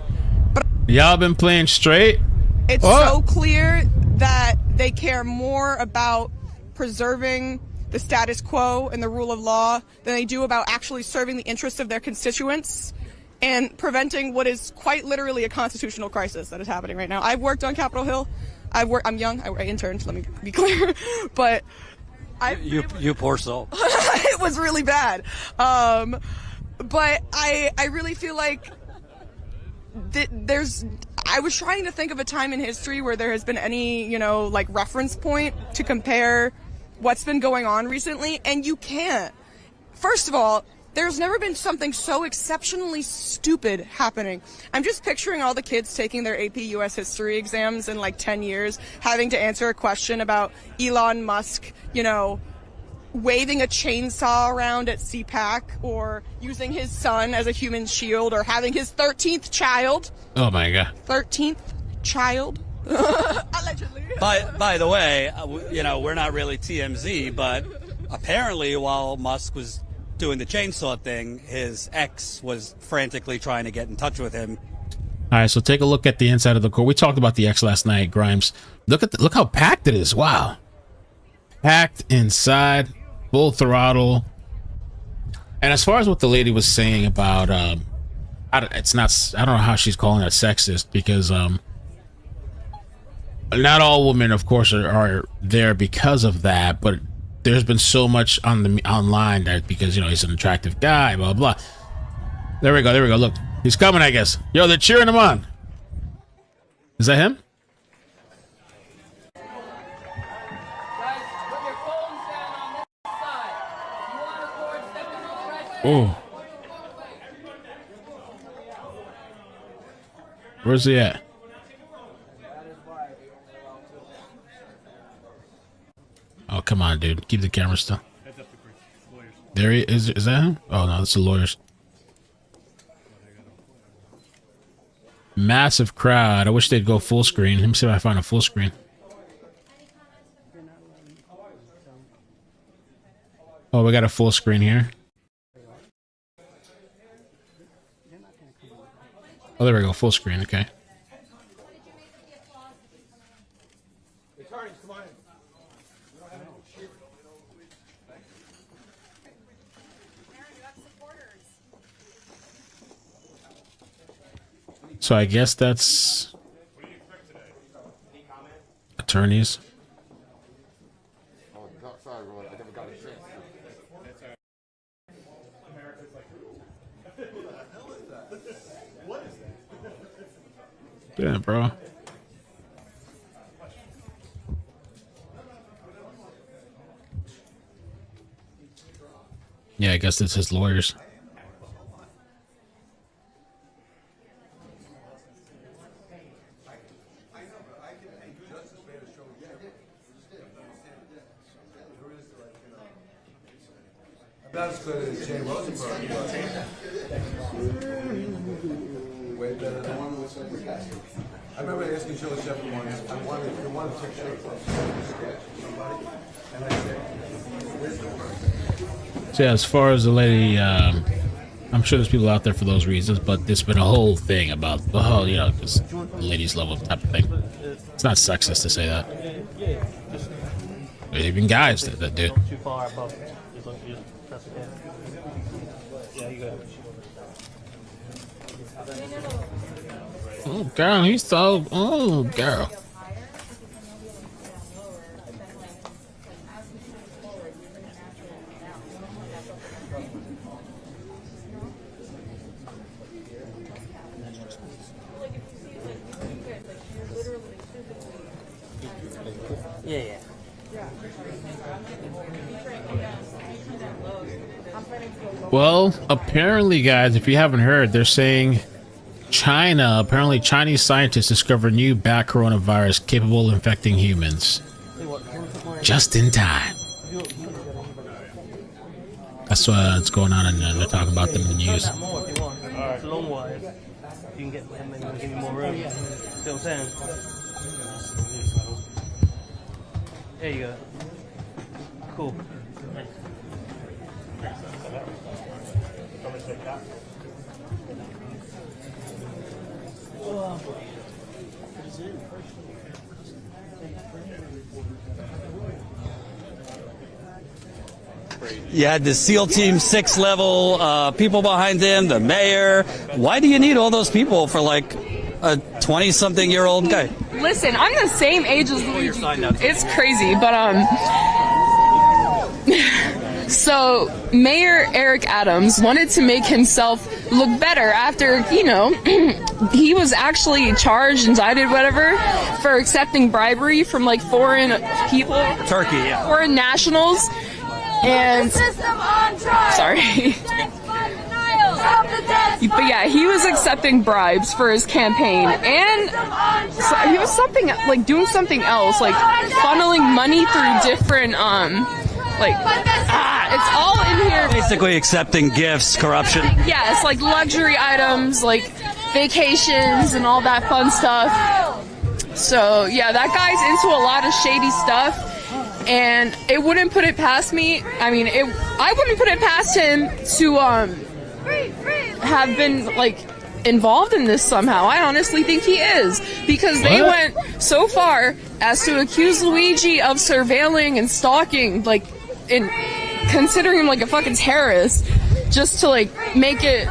But y'all been playing straight? It's so clear that they care more about preserving the status quo and the rule of law than they do about actually serving the interests of their constituents and preventing what is quite literally a constitutional crisis that is happening right now. I've worked on Capitol Hill. I'm young. I interned, let me be clear. But you poor soul. It was really bad. But I really feel like I was trying to think of a time in history where there has been any, like, reference point to compare what's been going on recently, and you can't. First of all, there's never been something so exceptionally stupid happening. I'm just picturing all the kids taking their AP US history exams in like 10 years, having to answer a question about Elon Musk, waving a chainsaw around at CPAC, or using his son as a human shield, or having his 13th child. Oh my God. 13th child. Allegedly. By the way, we're not really TMZ, but apparently while Musk was doing the chainsaw thing, his ex was frantically trying to get in touch with him. All right, so take a look at the inside of the court. We talked about the X last night, Grimes. Look how packed it is. Wow. Packed inside, full throttle. And as far as what the lady was saying about I don't know how she's calling it sexist, because not all women, of course, are there because of that, but there's been so much online that because he's an attractive guy, blah blah. There we go. Look, he's coming, I guess. Yo, they're cheering him on. Is that him? Oh, where's he at? Oh, come on, dude. Keep the camera still. There he is. Is that him? Oh, no, that's the lawyers. Massive crowd. I wish they'd go full screen. Let me see if I find a full screen. Oh, we got a full screen here. Oh, there we go. Full screen. Okay. So I guess that's attorneys. Yeah, bro. Yeah, I guess it's his lawyers. Not as good as Jay Rosenberg, but way better than one was. I remember asking Joe Shepard once, I wanted to take shape of somebody, and I said, where's the person? So yeah, as far as the lady, I'm sure there's people out there for those reasons, but there's been a whole thing about the whole, you know, because ladies love them type of thing. It's not sexist to say that. There's even guys that do. Too far above. That's okay. Yeah, you go. Oh, girl, he's so. Oh, girl. Yeah. Well, apparently, guys, if you haven't heard, they're saying apparently Chinese scientists discover new bat coronavirus capable of infecting humans. Just in time. That's what's going on, and they're talking about them in the news. It's long wise. You can get him and give you more room. See what I'm saying? There you go. Cool. You had the SEAL Team 6 level people behind him, the mayor. Why do you need all those people for like a 20-something-year-old guy? Listen, I'm the same age as Luigi. It's crazy, but so Mayor Eric Adams wanted to make himself look better after, you know, he was actually charged, indicted, whatever, for accepting bribery from like foreign people. Turkey, yeah. Foreign nationals. And sorry. But yeah, he was accepting bribes for his campaign, and so he was doing something else, like funneling money through different it's all in here. Basically accepting gifts, corruption. Yes, like luxury items, like vacations and all that fun stuff. So yeah, that guy's into a lot of shady stuff. And it wouldn't put it past me. I mean, I wouldn't put it past him to have been like involved in this somehow. I honestly think he is, because they went so far as to accuse Luigi of surveilling and stalking, like, in considering him like a fucking terrorist, just to like make it,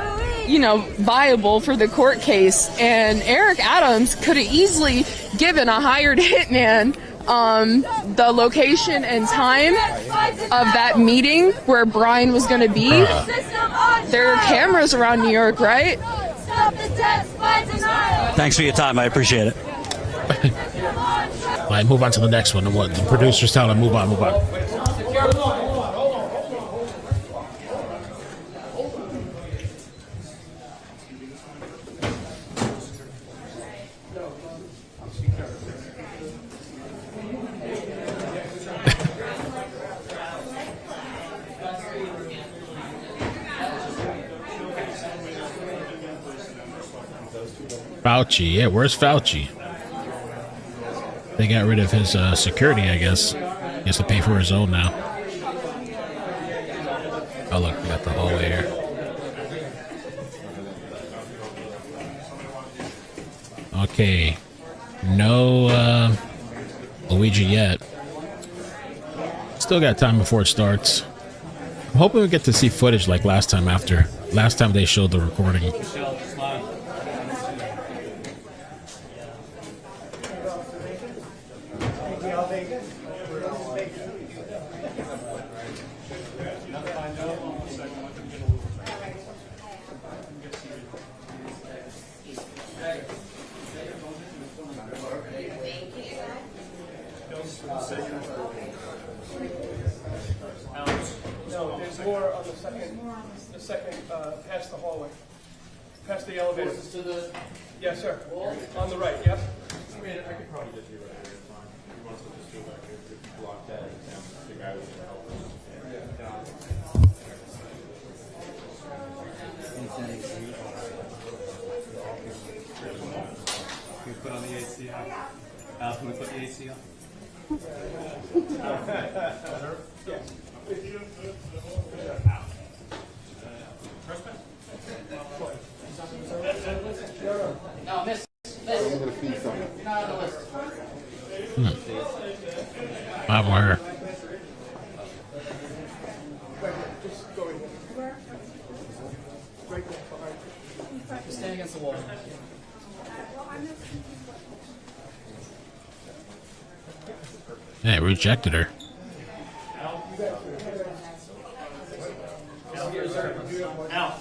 you know, viable for the court case. And Eric Adams could have easily given a hired hitman the location and time of that meeting where Brian was going to be. There are cameras around New York, right? Thanks for your time. I appreciate it. All right, move on to the next one. What the producers tell them, move on. Fauci, yeah, where's Fauci? They got rid of his security, I guess. He has to pay for his own now. Oh, look, we got the hallway here. Okay. No Luigi yet. Still got time before it starts. I'm hoping we get to see footage like last time they showed the recording. The second, past the hallway, past the elevator. To the Yes, sir. wall? On the right, yep. I mean, I could probably just do right here, it's fine. If he wants to just do it back here, if you block that, and the guy was gonna help us. Can we put on the AC on? Can we put the AC on? Yes. No, miss. I'm gonna feed something. You're not on the list. Not where. Just go in here. Right there, behind. Just stand against the wall. Yeah, rejected her. Al.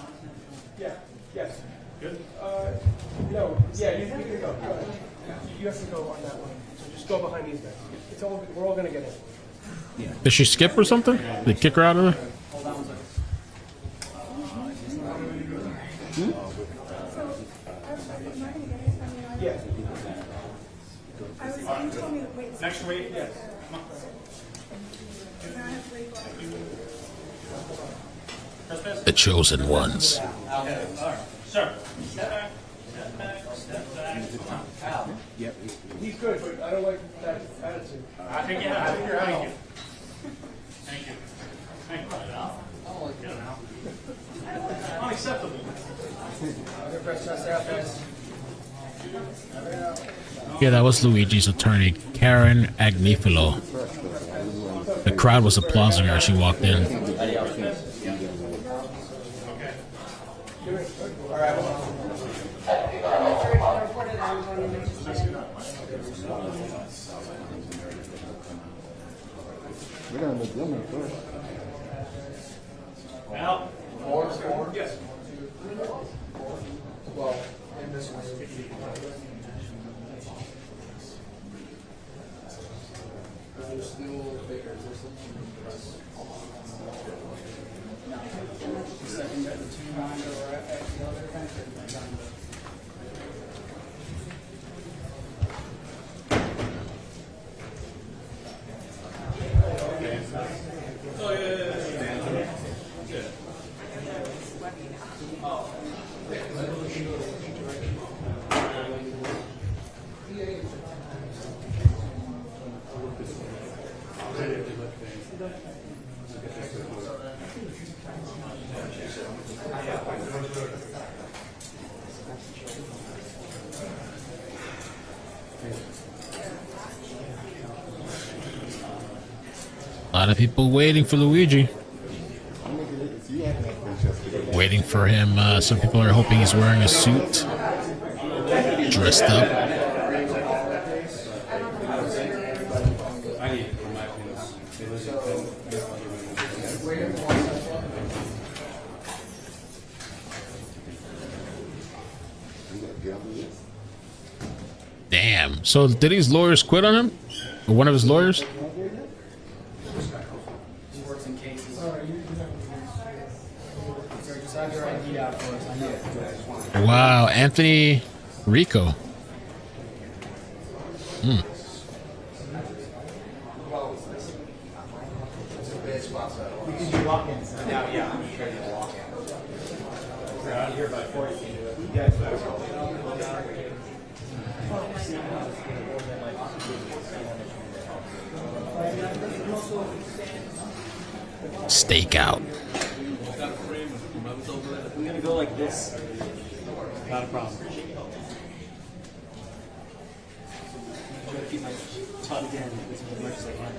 Yeah, yes. Good? No, yeah, you can go. Go ahead. You have to go on that one. So just go behind these guys. It's all, we're all gonna get in. Did she skip or something? Did they kick her out of there? Yeah. Next week? Yes. The chosen ones. Okay, all right. Sir, step back, step back, step back. He's good, but I don't like that attitude. I think you're out. Thank you. Thank you. Thank you. Get him out. Unacceptable. Yeah, that was Luigi's attorney, Karen Agnifilo. The crowd was applauding her as she walked in. We're gonna make them in first. Al? Four? Yes. Well, in this way. There's still bigger. Is there something press? The second, the 2 lines that were at the other country. Oh, yeah. A lot of people waiting for Luigi. Waiting for him. Some people are hoping he's wearing a suit. Dressed up. Damn. So did his lawyers quit on him? Or one of his lawyers? Wow, Anthony Rico. Hmm. Stakeout. I'm gonna go like this. Not a problem. I'm trying to keep my tugged in as much as I can.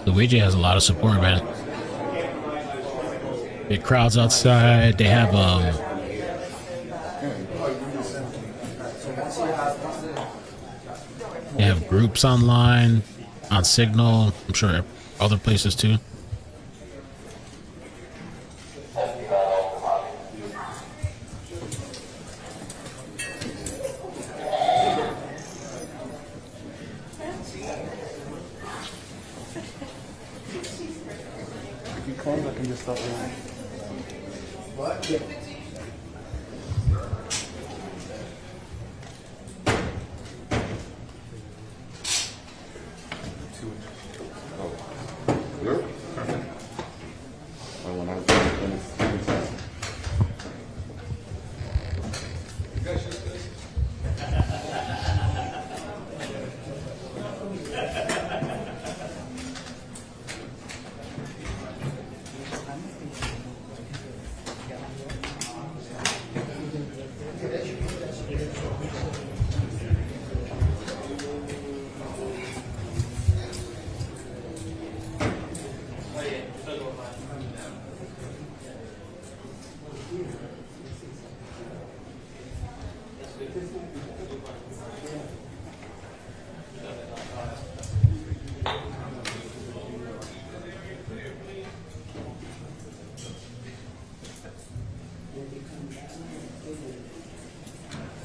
Luigi has a lot of support, man. Big crowds outside. They have groups online, on Signal. I'm sure other places too. If you close, I can just stop there. What? Yeah.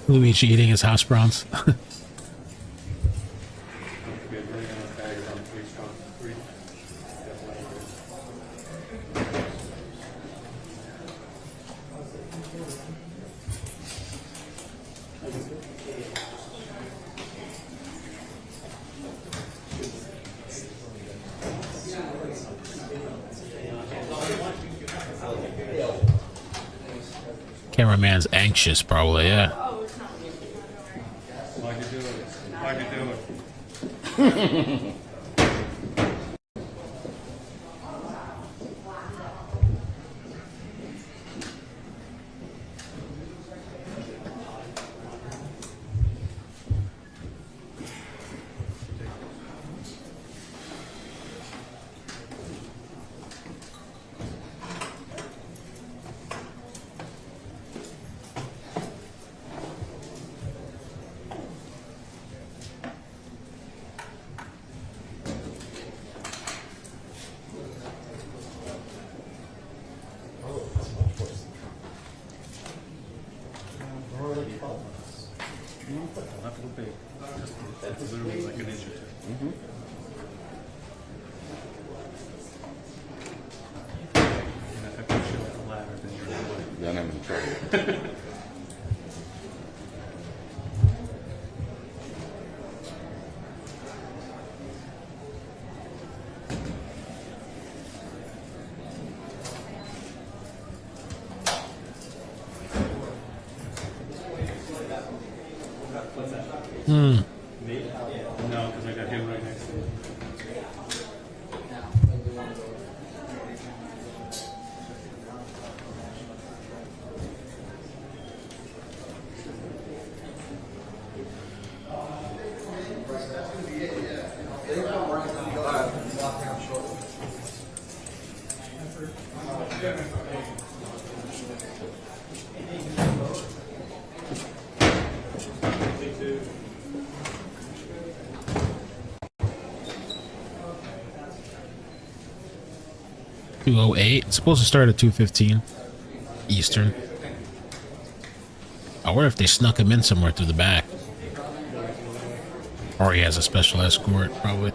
Luigi eating his hash browns. Cameraman's anxious, probably, yeah. Like you do it. Like you do it. Not real big. It's literally like an inch or two. And if I push you like a ladder, then you're in the way. Then I'm in trouble. Hmm. Me? No, because I got him right next to me. It's supposed to start at 2:15 Eastern. I wonder if they snuck him in somewhere through the back. Or he has a special escort, probably.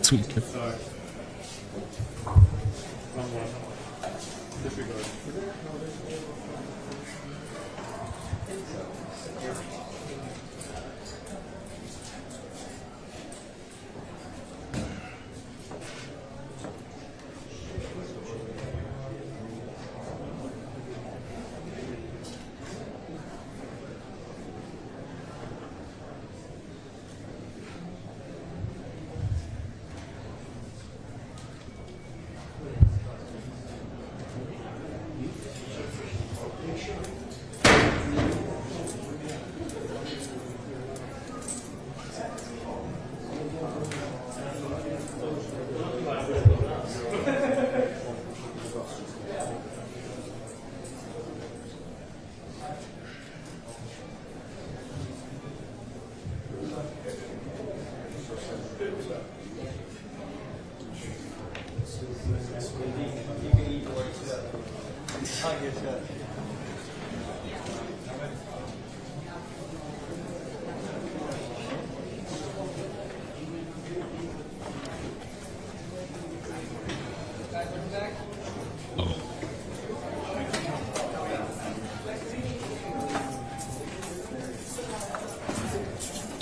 Sweet.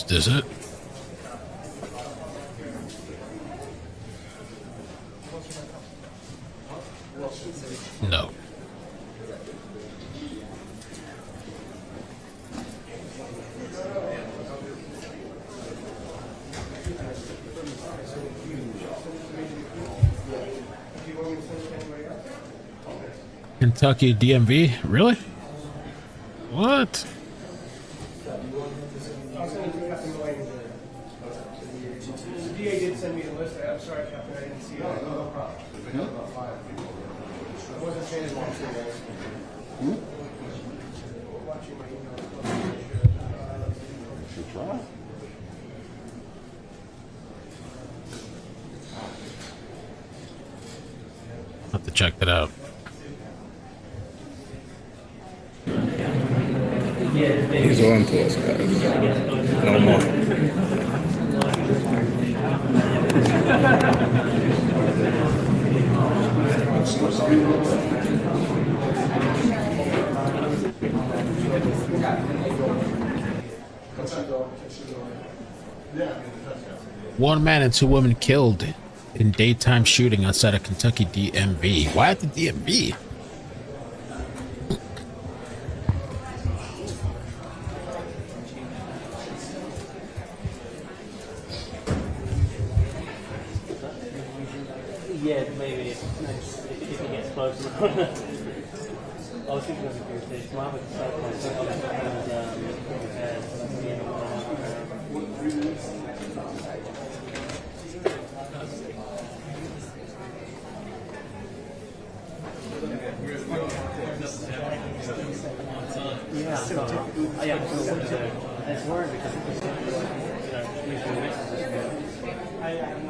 Is this it? No. Kentucky DMV? Really? What? The DA did send me the list. I'm sorry, Captain, I didn't see it. No problem. I wasn't paying attention. Watching my email. I'll have to check that out. He's on to us, guys. No more. One man and two women killed in daytime shooting outside of Kentucky DMV. Why at the DMV? Yeah, maybe if it gets close. I was thinking of a good thing. Mine was yeah, so it's worried because I have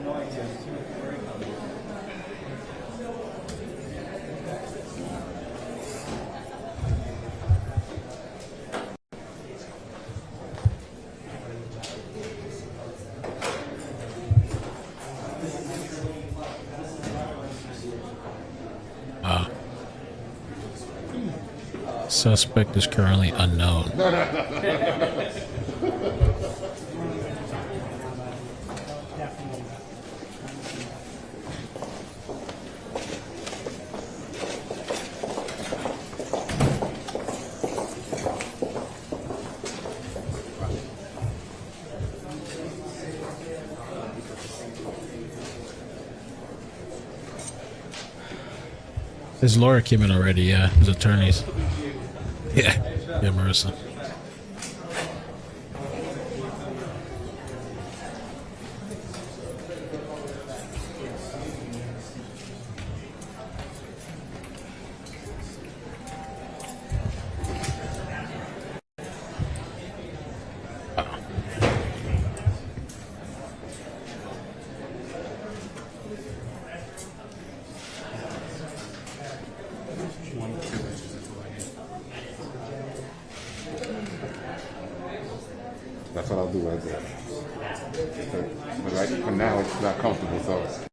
no idea. Suspect is currently unknown. His lawyer came in already, yeah. His attorneys. Yeah. Yeah, Marissa. That's what I'll do right there. But right for now, it's not comfortable, so.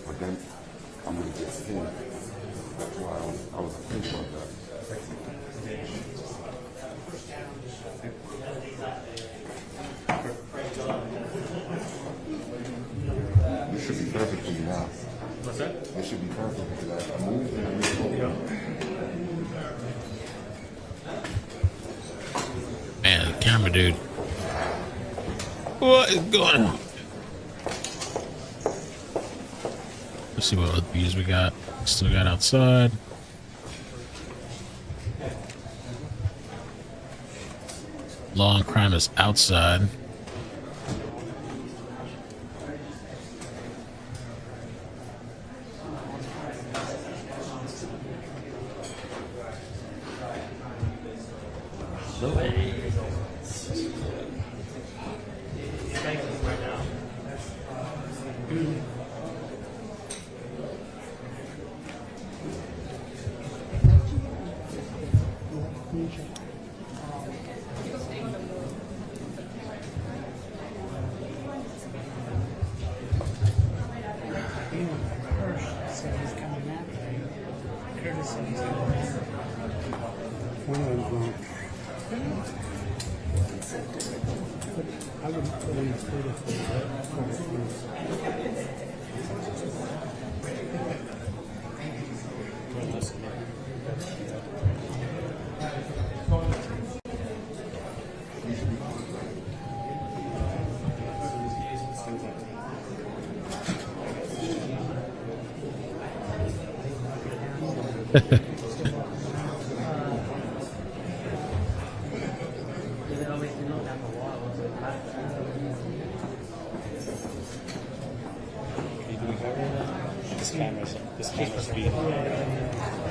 But then I'm gonna get him. That's why I was thinking about that. This should be perfect for you now. What's that? This should be perfect because I moved and I moved. Man, the camera dude. What is going on? Let's see what other views we got. Still got outside. Law and crime is outside.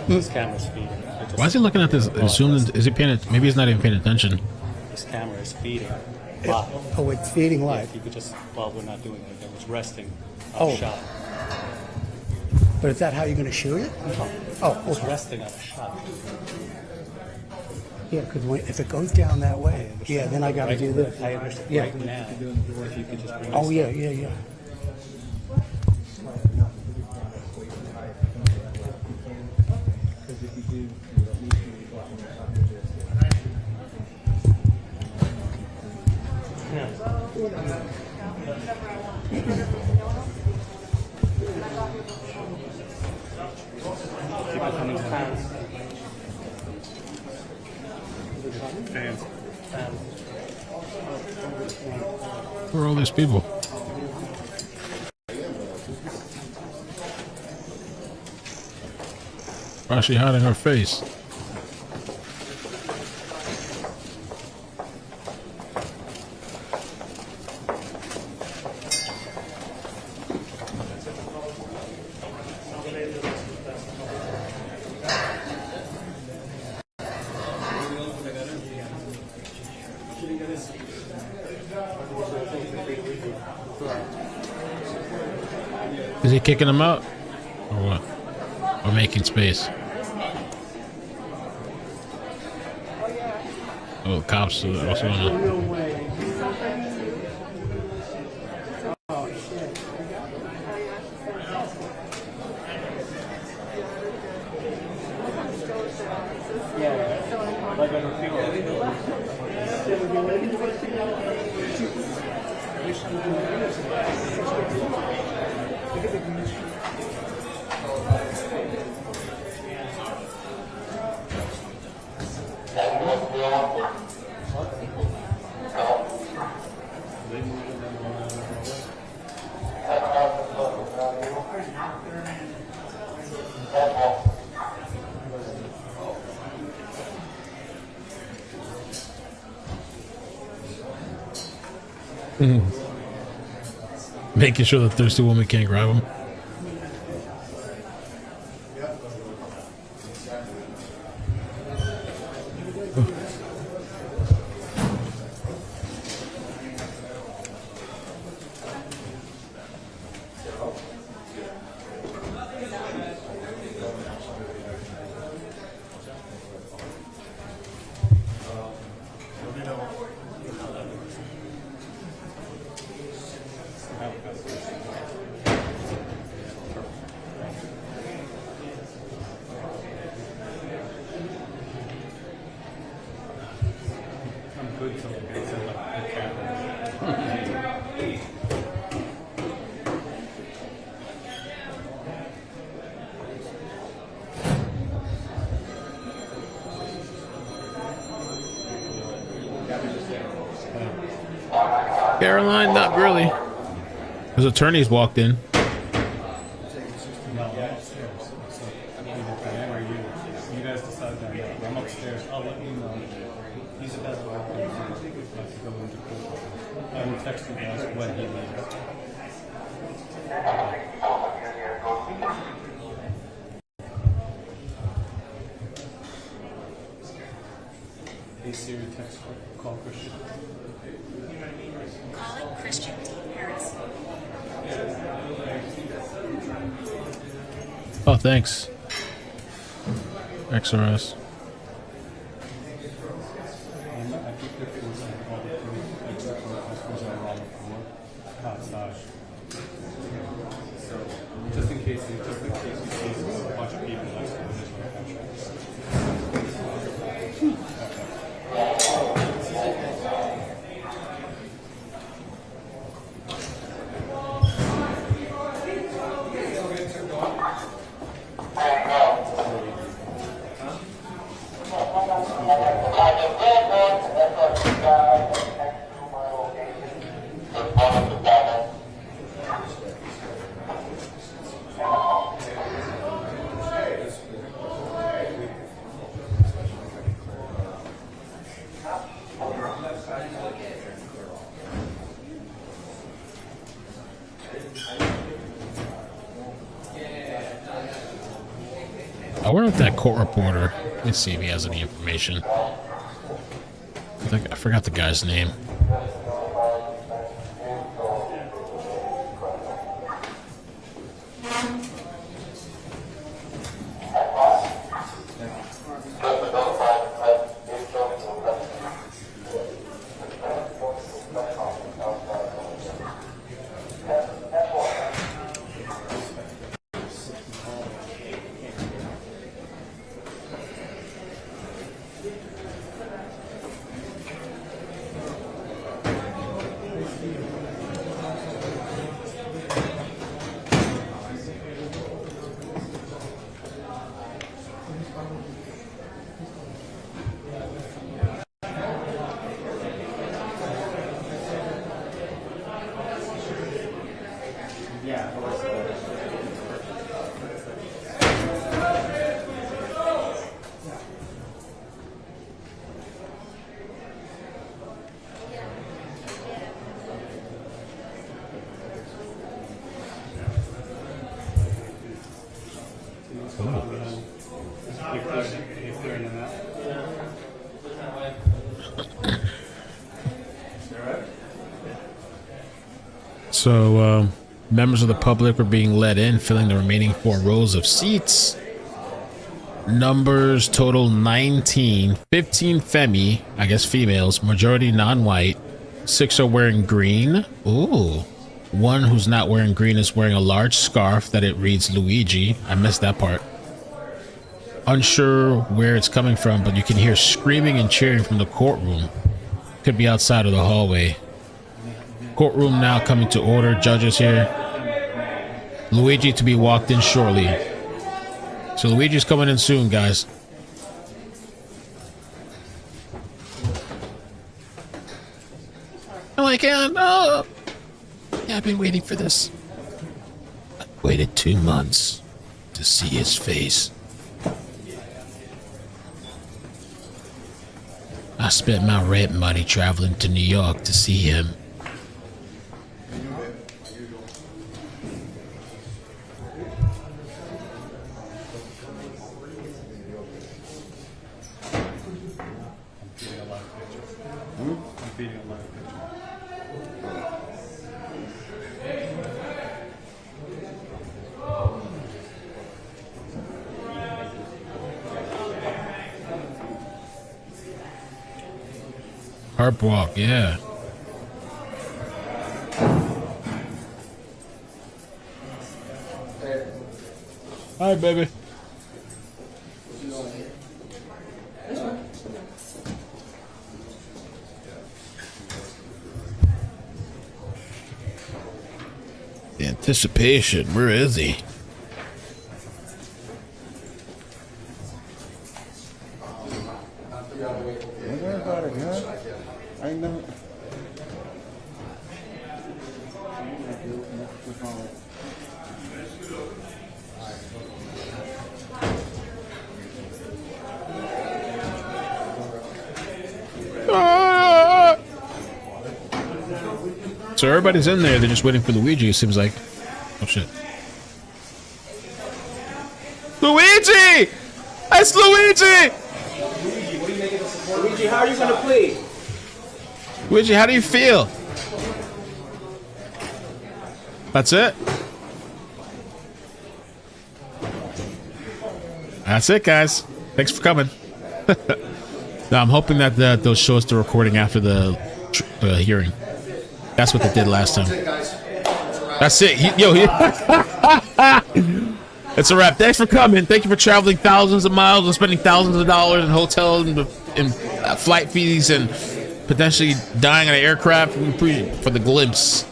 This camera's feeding. Why is he looking at this? Assuming, is he paying it? Maybe he's not even paying attention. This camera is feeding. Oh, it's feeding live. If you could just, well, we're not doing it. It was resting Oh. on a shot. But is that how you're going to shoot it? Oh, It's okay. resting on a shot. Yeah, because if it goes down that way, yeah, then I got to do this. I understand. Yeah. Right now, if you could just bring Oh, this yeah, up. yeah, yeah. Keep it coming fans. Fans. Who are all these people? Why is she hiding her face? Is he kicking him out? Or what? Or making space? Oh, cops also on making sure the thirsty woman can't grab him. Caroline, not really. His attorneys walked in. No, I'm upstairs. So either Diane or you guys decide that. I'm upstairs. I'll let you know. He's the best one. I have to go into court. I will text you guys when he leaves. Hey Siri, text her. Call Christian. Calling Christian D. Paris. Oh, thanks. XRS. I think they're forcing all the customers that are on the floor outside. So just in case you see a bunch of people that's going to I wonder if that court reporter, let's see if he has any information. I forgot the guy's name. So, members of the public were being let in, filling the remaining 4 rows of seats. Numbers total 19, 15 femi, I guess females, majority non-white. 6 are wearing green. Ooh. 1 who's not wearing green is wearing a large scarf that it reads Luigi. I missed that part. Unsure where it's coming from, but you can hear screaming and cheering from the courtroom. Could be outside of the hallway. Courtroom now coming to order. Judges here. Luigi to be walked in shortly. So Luigi's coming in soon, guys. I'm like, oh. Yeah, I've been waiting for this. I waited 2 months to see his face. I spent my rent money traveling to New York to see him. Harp walk, yeah. Hi, baby. The anticipation, where is he? So everybody's in there, they're just waiting for Luigi, it seems like. Oh shit. Luigi! It's Luigi! Luigi, what are you making us support? Luigi, how are you going to plead? Luigi, how do you feel? That's it? That's it, guys. Thanks for coming. Now, I'm hoping that they'll show us the recording after the hearing. That's what they did last time. That's it. It's a wrap. Thanks for coming. Thank you for traveling thousands of miles and spending thousands of dollars in hotel and flight fees and potentially dying on an aircraft. We appreciate it for the glimpse.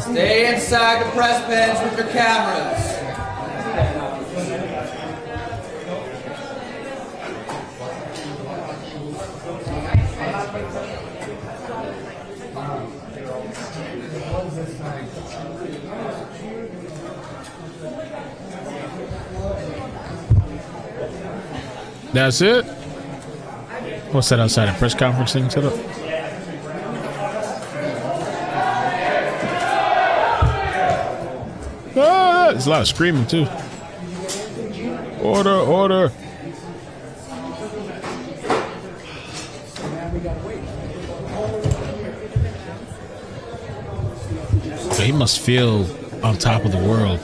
Stay inside the press bench with your cameras. That's it? What's that outside? A press conference thing set up? Ah, there's a lot of screaming too. Order, order. So he must feel on top of the world.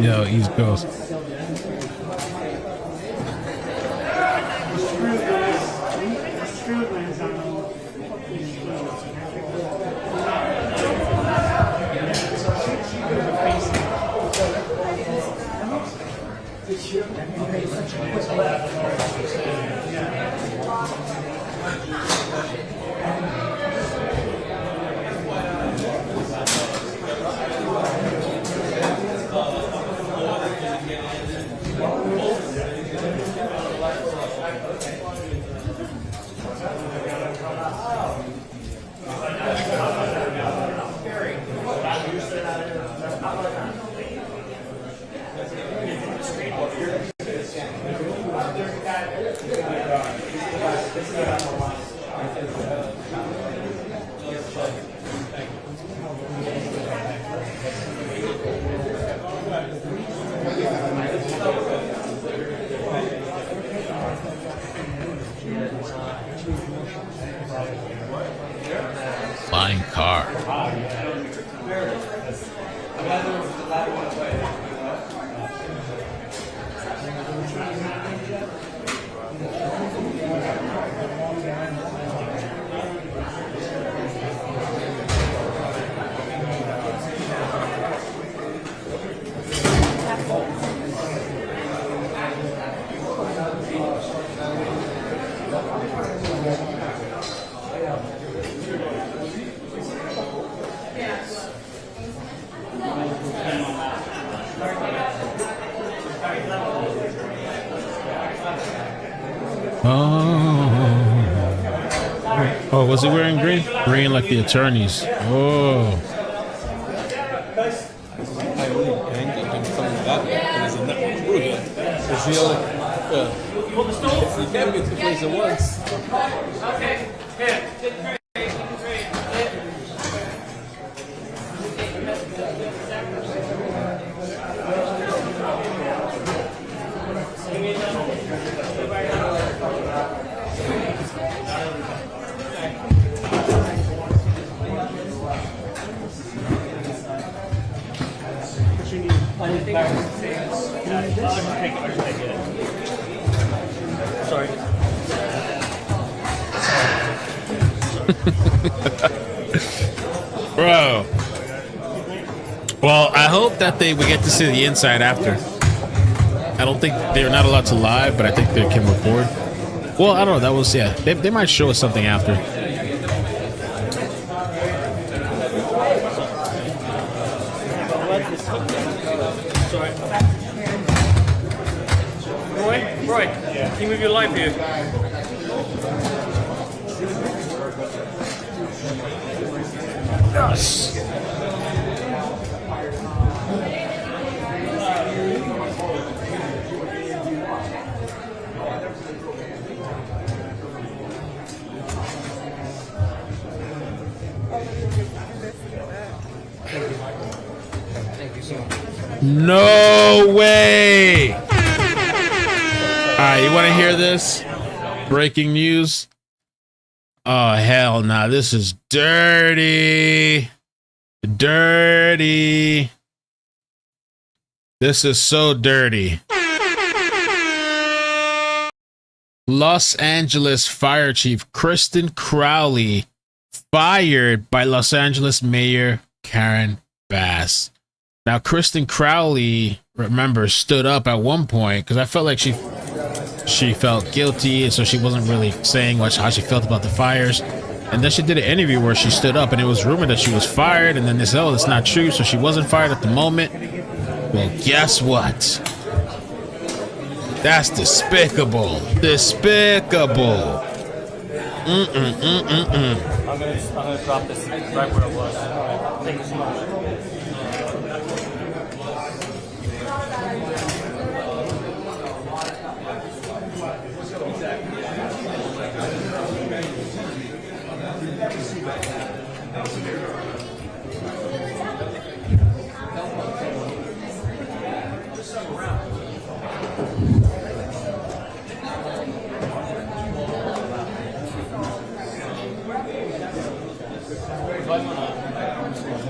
Yo, East Coast. Flying car. Oh, was he wearing green? Green like the attorneys. Oh. You can't get to the place at once. Sorry. Bro. Well, I hope that we get to see the inside after. I don't think they're not allowed to live, but I think they can record. Well, I don't know. That was, yeah. They might show us something after. Sorry. Roy, can you move your life here? Yes. No way! Alright, you want to hear this? Breaking news. Oh, hell nah. This is dirty. Dirty. This is so dirty. Los Angeles Fire Chief Kristen Crowley fired by Los Angeles Mayor Karen Bass. Now, Kristen Crowley, remember, stood up at one point because I felt like she felt guilty, and so she wasn't really saying much how she felt about the fires. And then she did an interview where she stood up, and it was rumored that she was fired, and then they said, oh, that's not true, so she wasn't fired at the moment. Well, guess what? That's despicable. Despicable. I'm gonna drop this right where it was. Thank you so much.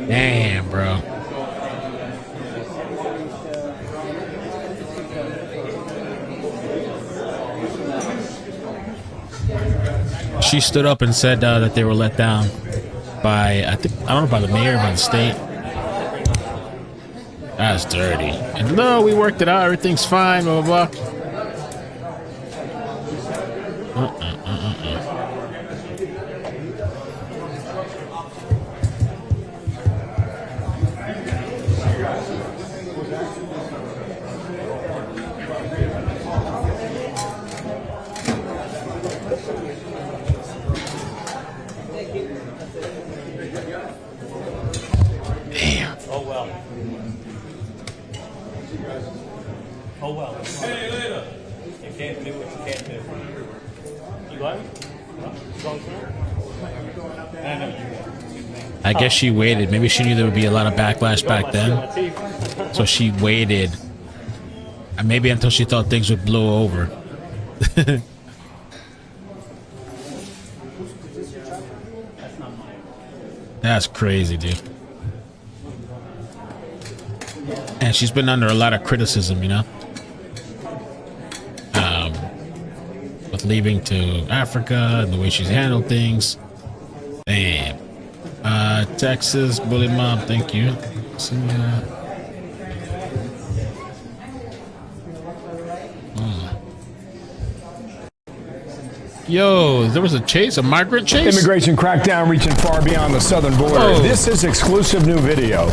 Damn, bro. She stood up and said that they were let down by, I don't know, by the mayor, by the state. That's dirty. And no, we worked it out. Everything's fine, blah, blah, blah. Damn. Oh well. Oh well. Hey, later. You can't do what you can't do. You got me? I guess she waited. Maybe she knew there would be a lot of backlash back then. So she waited. And maybe until she thought things would blow over. That's crazy, dude. And she's been under a lot of criticism, you know? With leaving to Africa and the way she's handled things. Damn. Texas, Bully Mob, thank you. See, Yo, there was a chase, a migrant chase? Immigration crackdown reaching far beyond the southern border. Oh. This is exclusive new video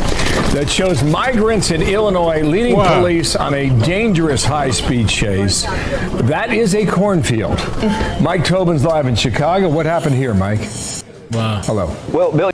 that shows migrants in Illinois leading police on a dangerous high-speed chase. That is a cornfield. Mike Tobin's live in Chicago. What happened here, Mike? Wow. Hello. Well, Bill.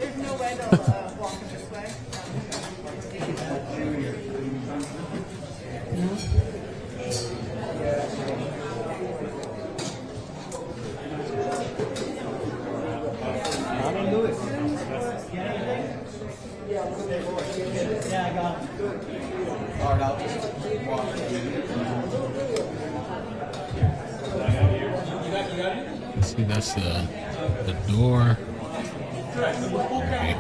See, that's the door. Okay.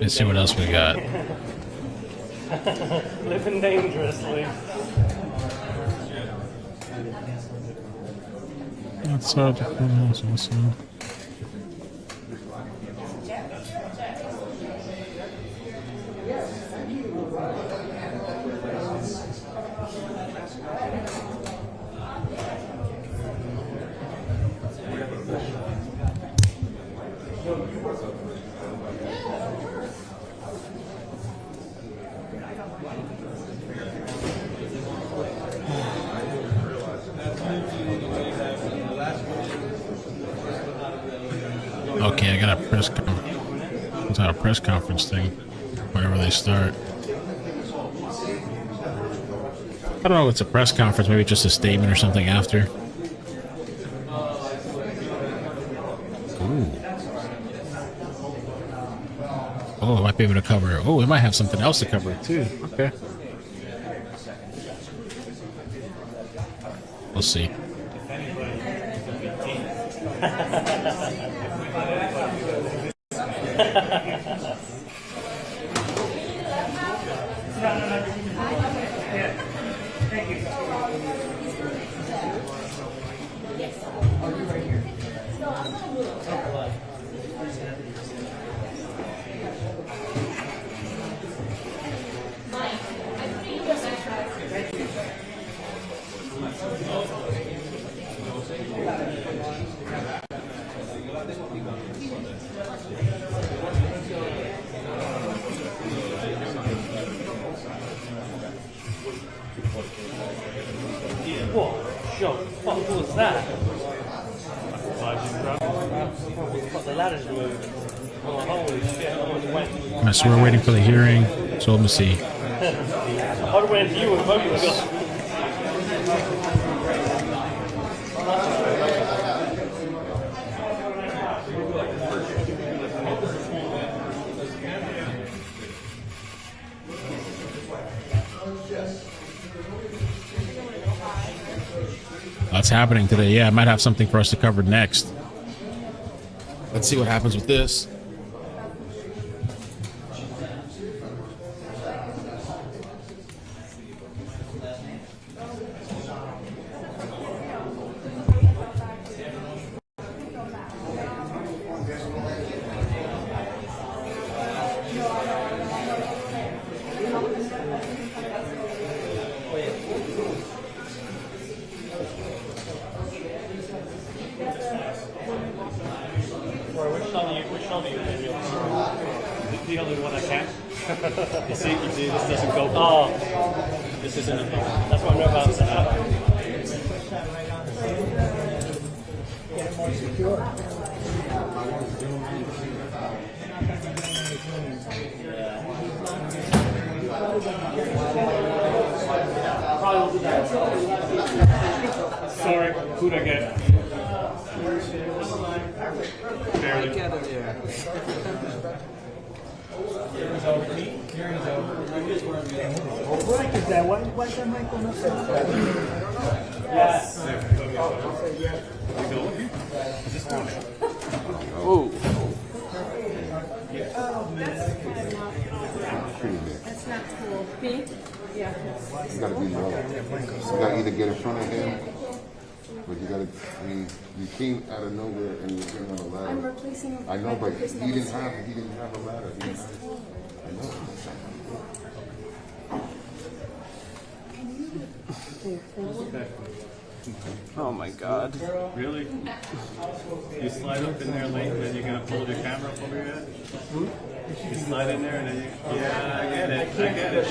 Let's see what else we got. Living dangerously. Outside the courthouse also. Okay, I got a press conference. It's not a press conference thing. Whenever they start. I don't know if it's a press conference, maybe just a statement or something after. Ooh. Oh, I might be able to cover. Oh, we might have something else to cover too. Okay. We'll see. What? What the fuck was that? What, the ladder's moved. Oh, holy shit, I almost went. Alright, so we're waiting for the hearing. So let me see. I ran to you and both of us. That's happening today. Yeah, I might have something for us to cover next. Let's see what happens with this. The only one I can. You see, this doesn't go. Oh, This isn't a that's what I know about that. Get it more secure. Sorry, who'd I get? Barely. What is that? Why is that Michael not Yes. Oh. That's not cool. Me? Yeah. You gotta be low. You gotta either get in front of him, but you gotta. I mean, you came out of nowhere and you're getting on a ladder. I'm replacing. I know, but he didn't have a ladder. He didn't have, I know. Oh my god. Really? You slide up in there late and then you're gonna hold your camera up over your head? You slide in there and then you... Yeah, I get it. I get it.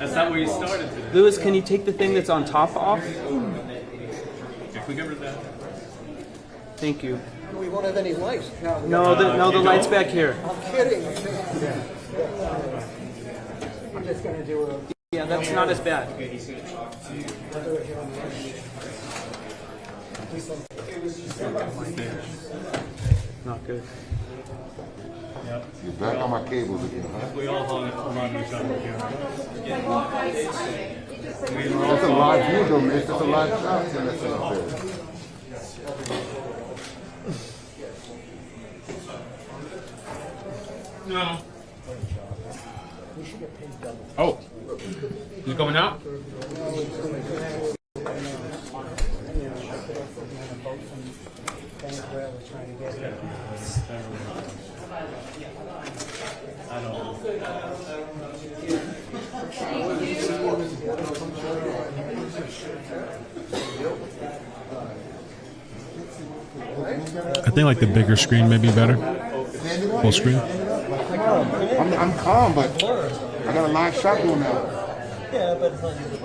That's not where you started today. Lewis, can you take the thing that's on top off? If we get rid of that. Thank you. We won't have any lights. No, the light's back here. I'm kidding. I'm just going to do a... Yeah, that's not as bad. Not good. Yep. You're back on my cables again, huh? We all hung on each other here. That's a live view though, man. That's a live shot. That's up there. No. Oh, he's going out? I don't know. I think like the bigger screen may be better. Full screen. I'm calm, but I got a live shot going now. Yeah, but it's not usually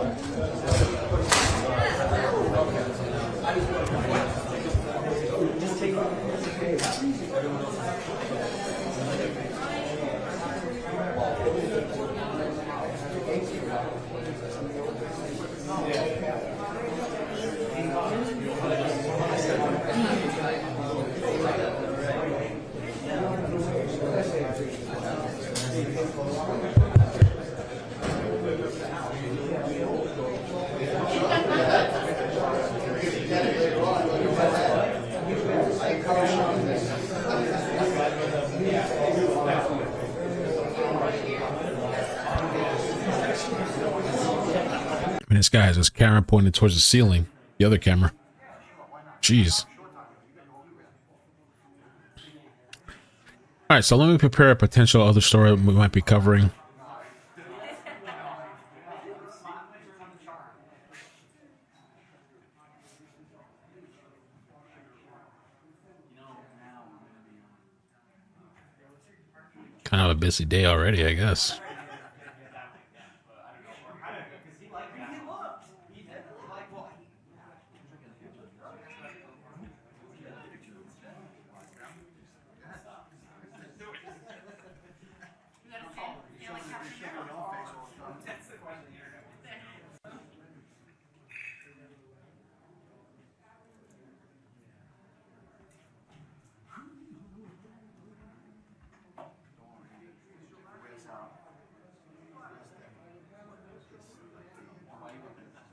And this guy has his camera pointed towards the ceiling. The other camera. Jeez. All right, so let me prepare a potential other story we might be covering. Kind of a busy day already, I guess.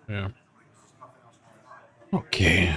Yeah. Okay.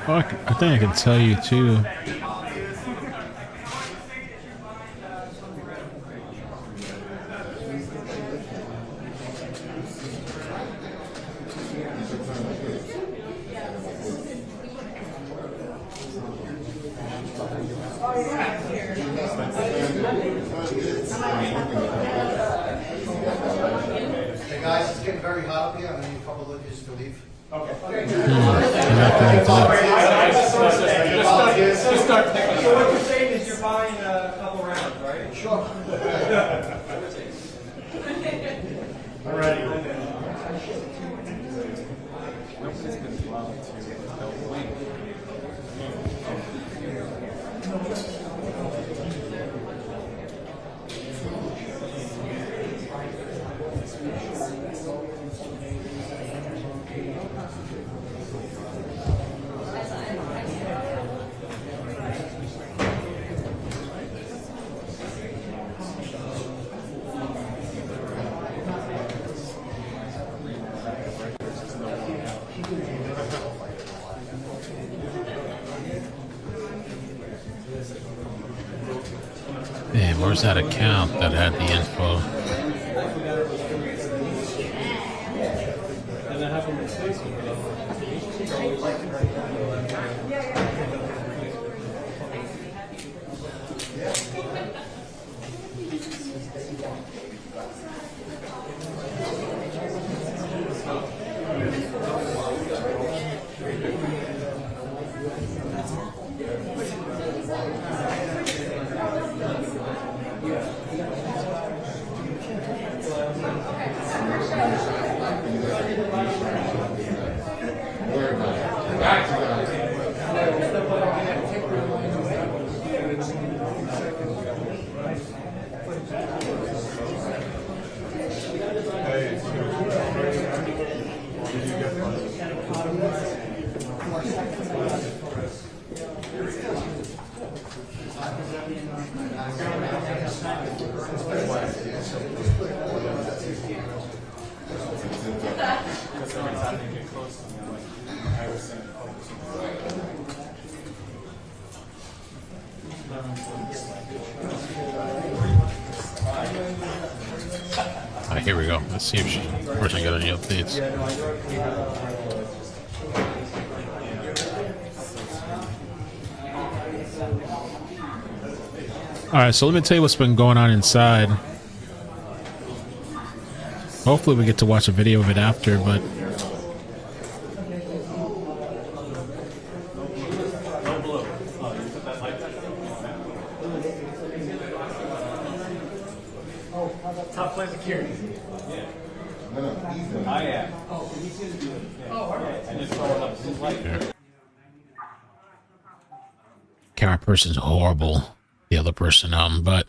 Oh, I think I can tell you too. Hey guys, it's getting very hot up here. I'm gonna need a couple of liquids to leave. Okay. Just start picking. So what you're saying is you're buying a couple rounds, right? Sure. All right. Man, where's that account that had the info? And that happened with Stacy. All right, here we go. Let's see if she person got any updates. All right, so let me tell you what's been going on inside. Hopefully we get to watch a video of it after, but Top flight security. Yeah. I am. Oh, he's gonna do it. Yeah. I just followed up his life. camera person's horrible. The other person, but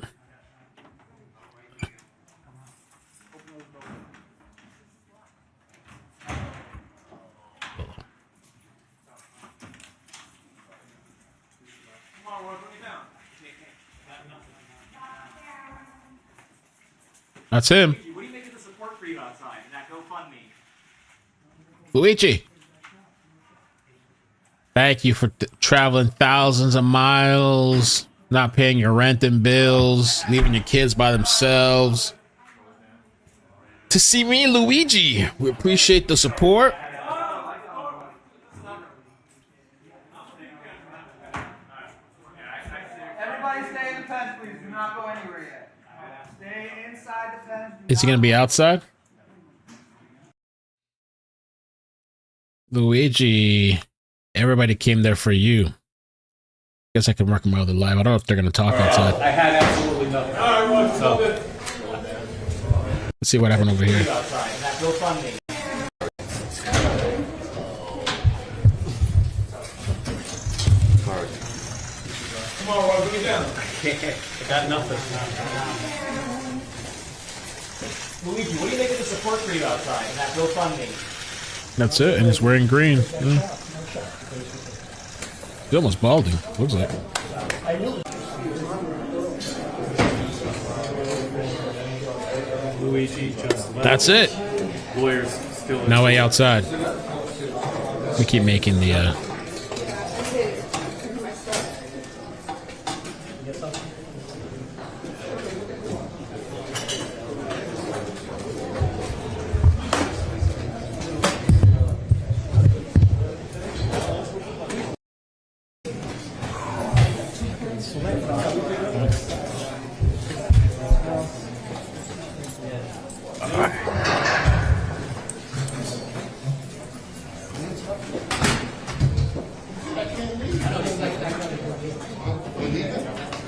that's him. What do you make of the support for you outside and that GoFundMe? Luigi, thank you for traveling thousands of miles, not paying your rent and bills, leaving your kids by themselves to see me, Luigi. We appreciate the support. Everybody stay in the fence, please. Do not go anywhere yet. Stay inside the fence. Is he gonna be outside? Luigi, everybody came there for you. Guess I can work my other live. I don't know if they're gonna talk outside. I had absolutely nothing. So, Let's see what happened over here. Outside and that GoFundMe. come on, Rob, bring it down. I got nothing. Luigi, what do you make of the support for you outside and that GoFundMe? That's it, and he's wearing green. Yeah. He's almost balding, looks like. Luigi just left. That's it. Lawyers still. No way outside. We keep making the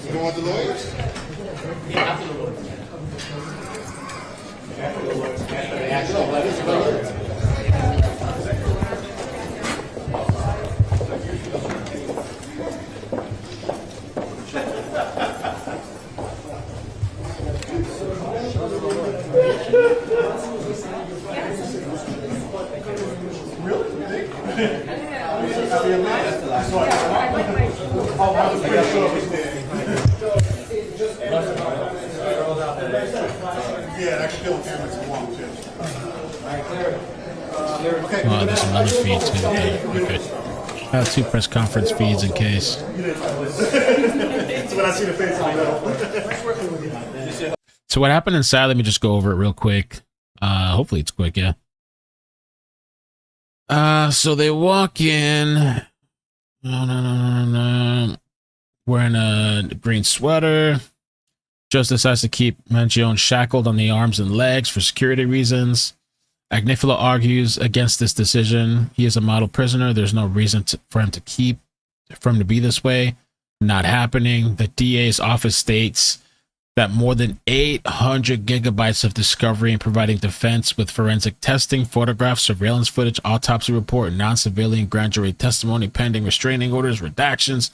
You don't want the lawyers? Yeah, after the lawyers. After the lawyers. After the actual letters. Yeah, I can feel the cameras along too. oh, there's another feed too. Okay. I have two press conference feeds in case. That's when I see the face on the So what happened inside? Let me just go over it real quick. Hopefully it's quick, yeah. So they walk in. No. Wearing a green sweater. Justice has to keep Mangione shackled on the arms and legs for security reasons. Agnifilo argues against this decision. He is a model prisoner. There's no reason for him to be this way. Not happening. The DA's office states that more than 800 gigabytes of discovery and providing defense with forensic testing, photographs, surveillance footage, autopsy report, non-civilian grand jury testimony, pending restraining orders, redactions.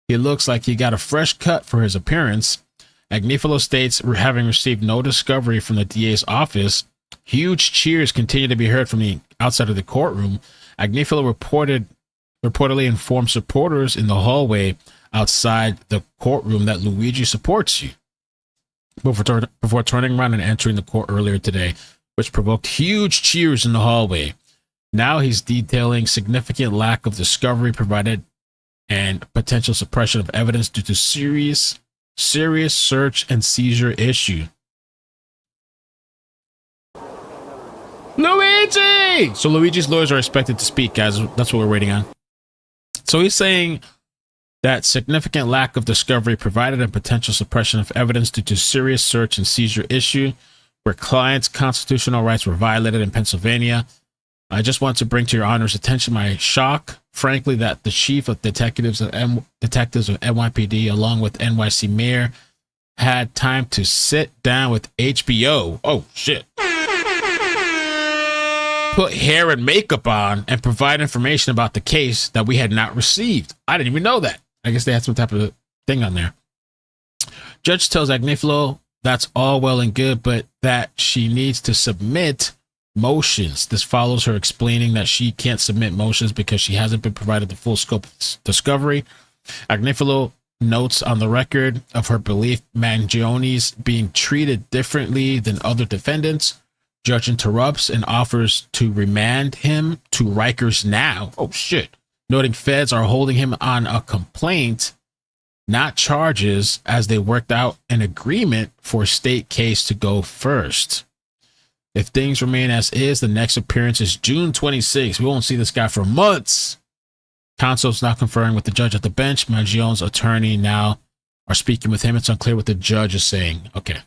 He looks like he got a fresh cut for his appearance. Agnifilo states, having received no discovery from the DA's office, huge cheers continue to be heard from the outside of the courtroom. Agnifilo reported reportedly informed supporters in the hallway outside the courtroom that Luigi supports you before turning around and entering the court earlier today, which provoked huge cheers in the hallway. Now he's detailing significant lack of discovery provided and potential suppression of evidence due to serious search and seizure issue. Luigi! So Luigi's lawyers are expected to speak, guys. That's what we're waiting on. So he's saying that significant lack of discovery provided and potential suppression of evidence due to serious search and seizure issue where clients' constitutional rights were violated in Pennsylvania. I just want to bring to your honor's attention my shock, frankly, that the chief of detectives of NYPD, along with NYC mayor, had time to sit down with HBO. Oh, shit. Put hair and makeup on and provide information about the case that we had not received. I didn't even know that. I guess they had some type of thing on there. Judge tells Agnifilo that's all well and good, but that she needs to submit motions. This follows her explaining that she can't submit motions because she hasn't been provided the full scope of discovery. Agnifilo notes on the record of her belief Mangione's being treated differently than other defendants. Judge interrupts and offers to remand him to Rikers now. Oh, shit. Noting feds are holding him on a complaint, not charges, as they worked out an agreement for a state case to go first. If things remain as is, the next appearance is June 26th. We won't see this guy for months. Counsel's not conferring with the judge at the bench. Mangione's attorney now are speaking with him. It's unclear what the judge is saying. Okay.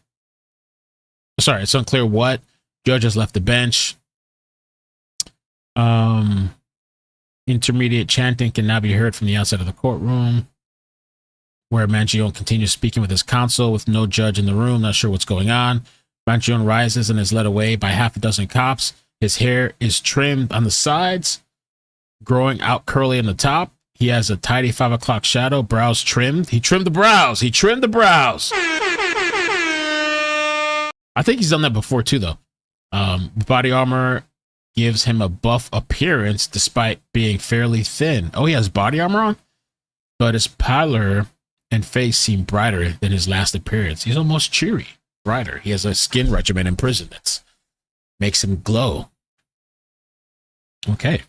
Sorry, it's unclear what. Judge has left the bench. Intermediate chanting can now be heard from the outside of the courtroom, where Mangione continues speaking with his counsel with no judge in the room. Not sure what's going on. Mangione rises and is led away by half a dozen cops. His hair is trimmed on the sides, growing out curly in the top. He has a tidy 5 o'clock shadow, brows trimmed. He trimmed the brows. He trimmed the brows. I think he's done that before too, though. Body armor gives him a buff appearance despite being fairly thin. Oh, he has body armor on? But his pallor and face seem brighter than his last appearance. He's almost cheery, brighter. He has a skin regimen in prison that makes him glow. Okay.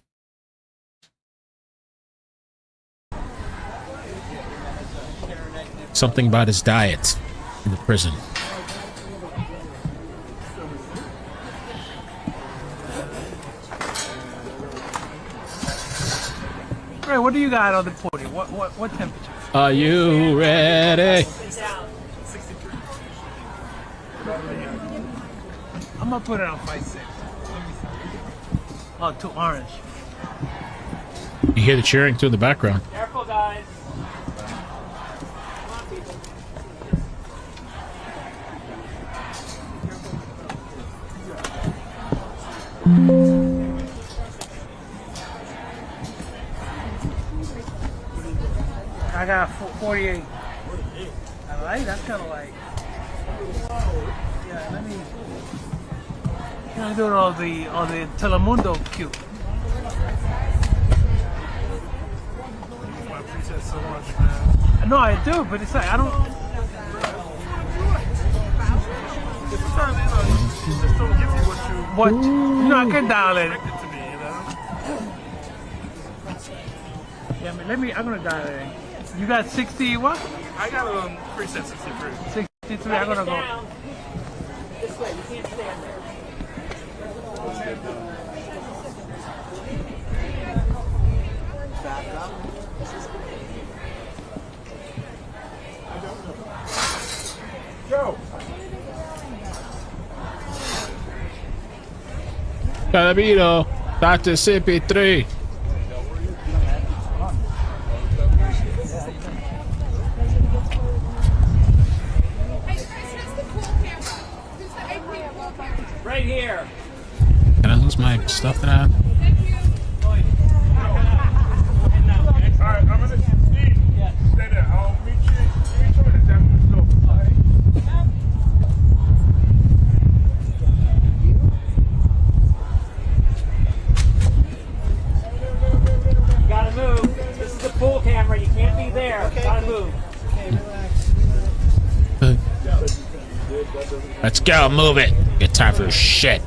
Something about his diet in the prison. Ray, what do you got on the podium? What temperature? Are you ready? I'm gonna put it on 5.6. Oh, too orange. You hear the cheering too in the background. Careful, guys. I got 48. I like that's kind of like. Yeah, let me. I'm doing all the Telemundo cute. I appreciate so much, man. No, I do, but it's like I don't. Just don't give you what you. No, I can dial it. To me, you know. Yeah, I mean, I'm gonna dial it. You got 60 what? I got it on preset 63. 63. I'm gonna go. This way, you can't stand there. Back up. Joe. Carabino, Dr. CP3. Right here. Can I lose my stuff that I have? Alright, I'm gonna Steve. Stay there. I'll meet you in the Japanese store. Gotta move. Let's go, move it. Get time for your shit.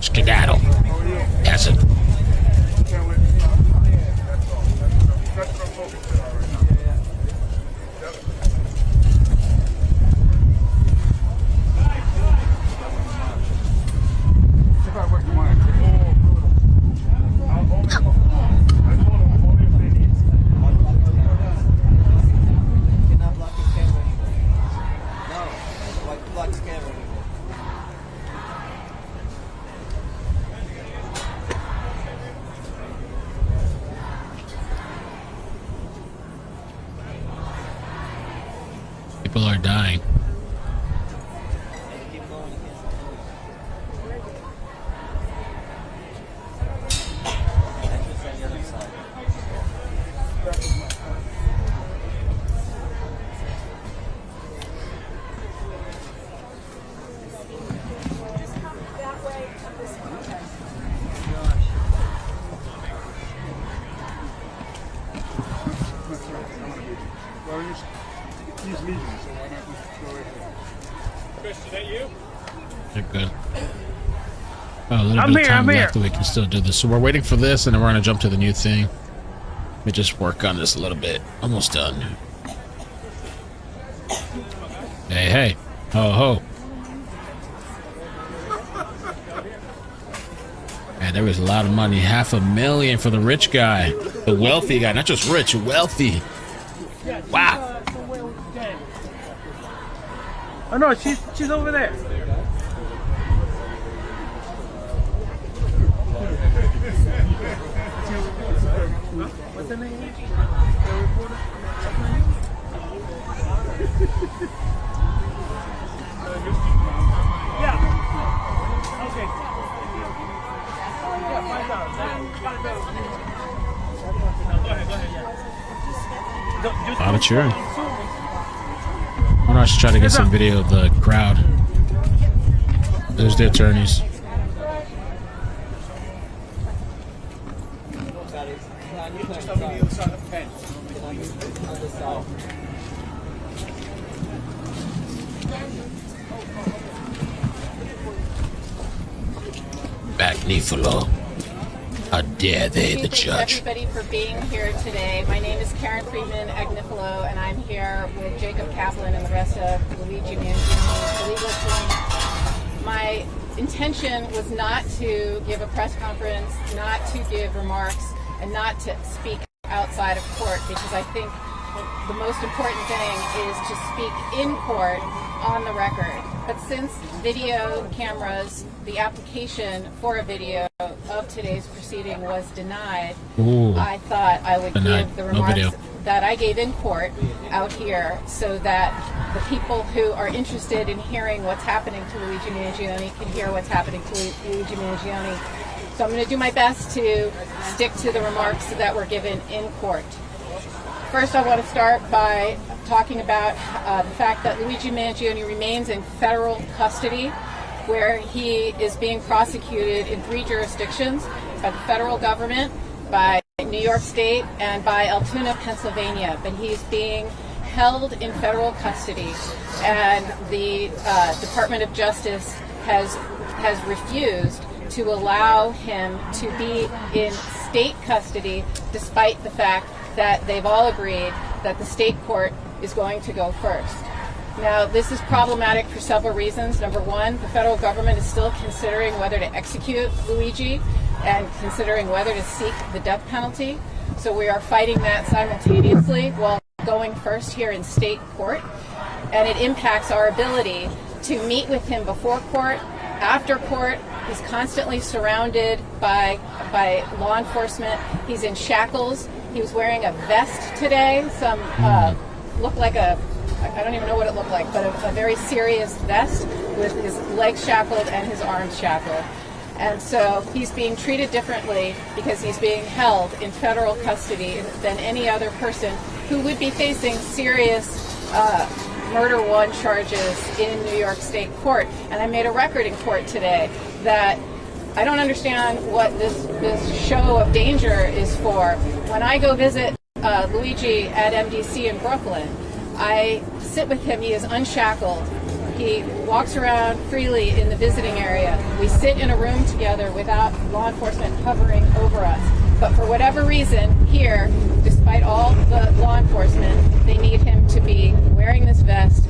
Skedaddle. Peasant. People are dying. Chris, is that you? They're good. Oh, a little bit of time left that we can still do this. So we're waiting for this, and then we're going to jump to the new thing. Let me just work on this a little bit. Almost done. Hey, hey. Ho, ho. Man, there was a lot of money. $500,000 for the rich guy. The wealthy guy. Not just rich, wealthy. Wow. Oh no, she's over there. What's her name? The reporter? Yeah. Okay. Yeah, $5,000. Go ahead, yeah. A lot of cheering. I should try to get some video of the crowd. There's the attorneys. Magnifico. How dare they, the judge? Everybody for being here today. My name is Karen Freeman Agnifilo, and I'm here with Jacob Kaplan and the rest of Luigi Mangione, the legal team. My intention was not to give a press conference, not to give remarks, and not to speak outside of court, because I think the most important thing is to speak in court on the record. But since video cameras, the application for a video of today's proceeding was denied, I thought I would give the remarks that I gave in court out here so that the people who are interested in hearing what's happening to Luigi Mangione can hear what's happening to Luigi Mangione. So I'm going to do my best to stick to the remarks that were given in court. First, I want to start by talking about the fact that Luigi Mangione remains in federal custody, where he is being prosecuted in 3 jurisdictions: by the federal government, by New York State, and by Altoona, Pennsylvania. But he's being held in federal custody, and the Department of Justice has refused to allow him to be in state custody, despite the fact that they've all agreed that the state court is going to go first. Now, this is problematic for several reasons. Number one, the federal government is still considering whether to execute Luigi and considering whether to seek the death penalty. So we are fighting that simultaneously while going first here in state court. And it impacts our ability to meet with him before court, after court. He's constantly surrounded by law enforcement. He's in shackles. He was wearing a vest today, looked like I don't even know what it looked like, but a very serious vest with his legs shackled and his arms shackled. And so he's being treated differently because he's being held in federal custody than any other person who would be facing serious murder one charges in New York State court. And I made a record in court today that I don't understand what this show of danger is for. When I go visit Luigi at MDC in Brooklyn. I sit with him. He is unshackled. He walks around freely in the visiting area. We sit in a room together without law enforcement hovering over us. But for whatever reason, here, despite all the law enforcement, they need him to be wearing this vest.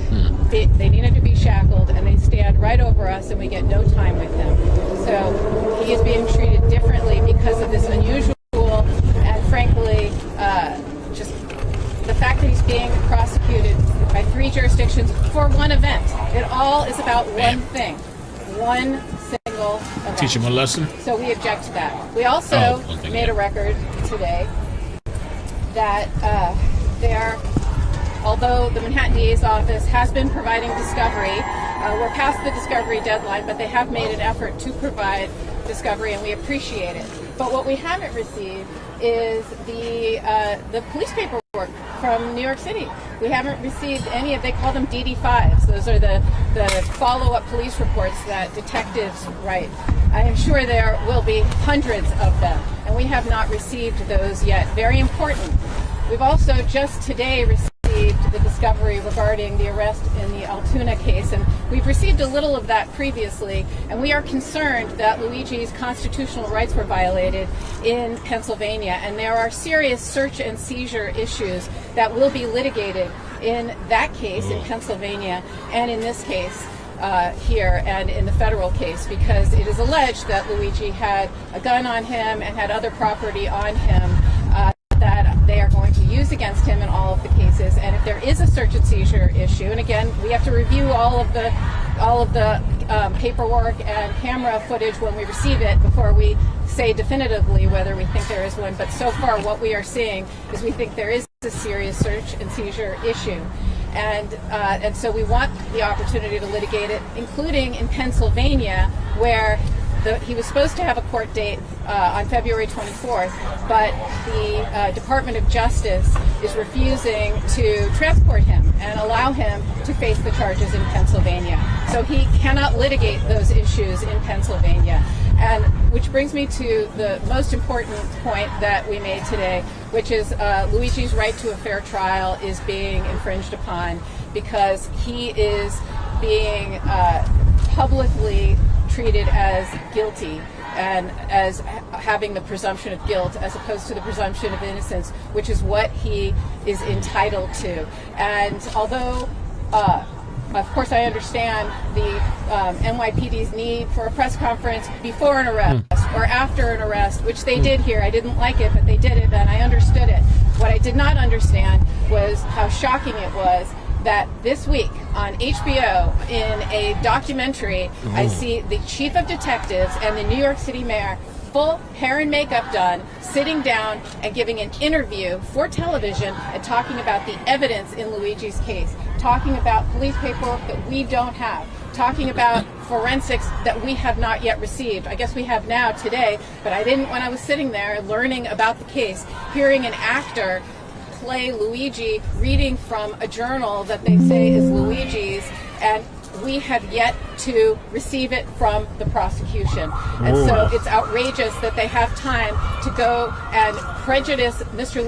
They need him to be shackled, and they stand right over us, and we get no time with him. So he is being treated differently because of this unusual and, frankly, just the fact that he's being prosecuted by 3 jurisdictions for one event. It all is about one thing, one single event. Teach him a lesson. So we object to that. We also made a record today that although the Manhattan DA's office has been providing discovery, we're past the discovery deadline, but they have made an effort to provide discovery, and we appreciate it. But what we haven't received is the police paperwork from New York City. We haven't received any of, they call them DD5s. Those are the follow-up police reports that detectives write. I am sure there will be hundreds of them, and we have not received those yet. Very important. We've also just today received the discovery regarding the arrest in the Altoona case, and we've received a little of that previously, and we are concerned that Luigi's constitutional rights were violated in Pennsylvania, and there are serious search and seizure issues that will be litigated in that case in Pennsylvania and in this case here and in the federal case, because it is alleged that Luigi had a gun on him and had other property on him that they are going to use against him in all of the cases. And if there is a search and seizure issue, and again, we have to review all of the paperwork and camera footage when we receive it before we say definitively whether we think there is one. But so far, what we are seeing is we think there is a serious search and seizure issue. And so we want the opportunity to litigate it, including in Pennsylvania, where he was supposed to have a court date on February 24th, but the Department of Justice is refusing to transport him and allow him to face the charges in Pennsylvania. So he cannot litigate those issues in Pennsylvania. And which brings me to the most important point that we made today, which is Luigi's right to a fair trial is being infringed upon because he is being publicly treated as guilty and as having the presumption of guilt as opposed to the presumption of innocence, which is what he is entitled to. And although of course, I understand the NYPD's need for a press conference before an arrest or after an arrest, which they did here. I didn't like it, but they did it, and I understood it. What I did not understand was how shocking it was that this week on HBO, in a documentary, I see the chief of detectives and the New York City mayor, full hair and makeup done, sitting down and giving an interview for television and talking about the evidence in Luigi's case, talking about police paperwork that we don't have, talking about forensics that we have not yet received. I guess we have now today, but I didn't when I was sitting there learning about the case, hearing an actor play Luigi reading from a journal that they say is Luigi's, and we have yet to receive it from the prosecution. And so it's outrageous that they have time to go and prejudice Mr.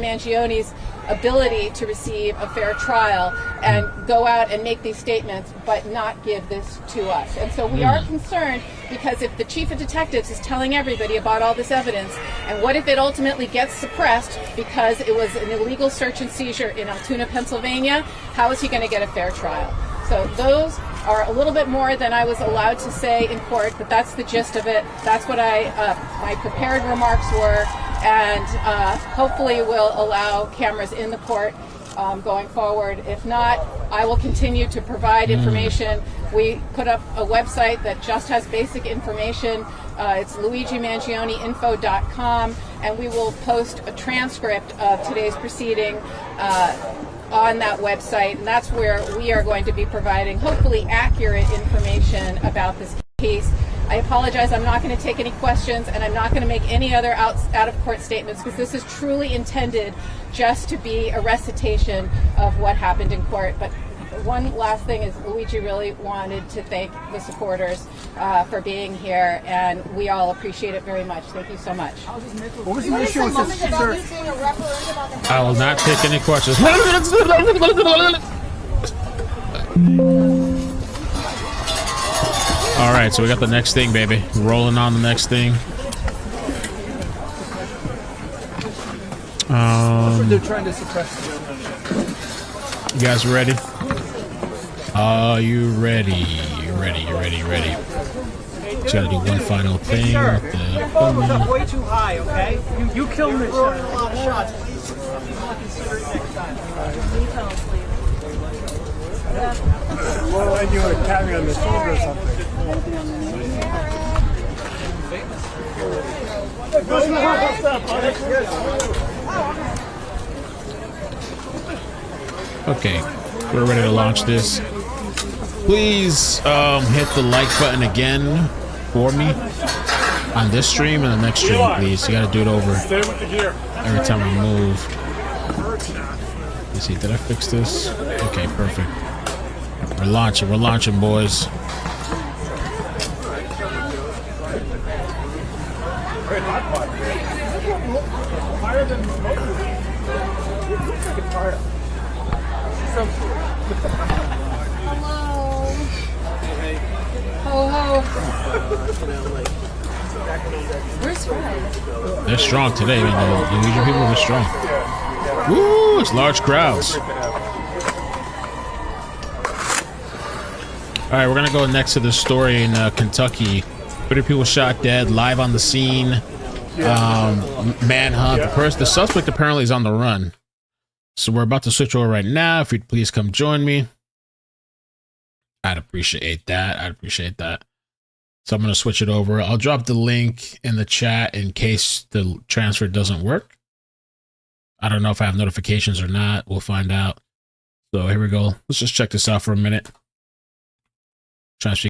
Mangione's ability to receive a fair trial and go out and make these statements but not give this to us. And so we are concerned because if the chief of detectives is telling everybody about all this evidence, and what if it ultimately gets suppressed because it was an illegal search and seizure in Altoona, Pennsylvania, how is he going to get a fair trial? So those are a little bit more than I was allowed to say in court, but that's the gist of it. That's what my prepared remarks were, and hopefully will allow cameras in the court going forward. If not, I will continue to provide information. We put up a website that just has basic information. It's luigimangioneinfo.com, and we will post a transcript of today's proceeding on that website, and that's where we are going to be providing hopefully accurate information about this case. I apologize, I'm not going to take any questions, and I'm not going to make any other out-of-court statements because this is truly intended just to be a recitation of what happened in court. But one last thing is Luigi really wanted to thank the supporters for being here, and we all appreciate it very much. Thank you so much. What was the issue with this shirt? I will not take any questions. All right, so we got the next thing, baby. Rolling on the next thing. They're trying to suppress. You guys ready? Are you ready? Ready. Just gotta do one final thing. Sir, with the your phone was up way too high, okay? You killed me. Throwing a lot of shots. Please consider it next time. He fell asleep. Well, and you were carrying on the shoulder or something. Okay, we're ready to launch this. Please hit the like button again for me on this stream and the next stream, please. You gotta do it over every time I move. Let's see, did I fix this? Okay, perfect. We're launching, boys. Where's Fred? They're strong today, man. The Norwegian people are strong. Woo! It's large crowds. All right, we're gonna go next to this story in Kentucky. 30 people shot dead, live on the scene. Manhunt. The suspect apparently is on the run. So we're about to switch over right now. If you'd please come join me, I'd appreciate that. So I'm going to switch it over. I'll drop the link in the chat in case the transfer doesn't work. I don't know if I have notifications or not. We'll find out. So here we go. Let's just check this out for a minute. Transfer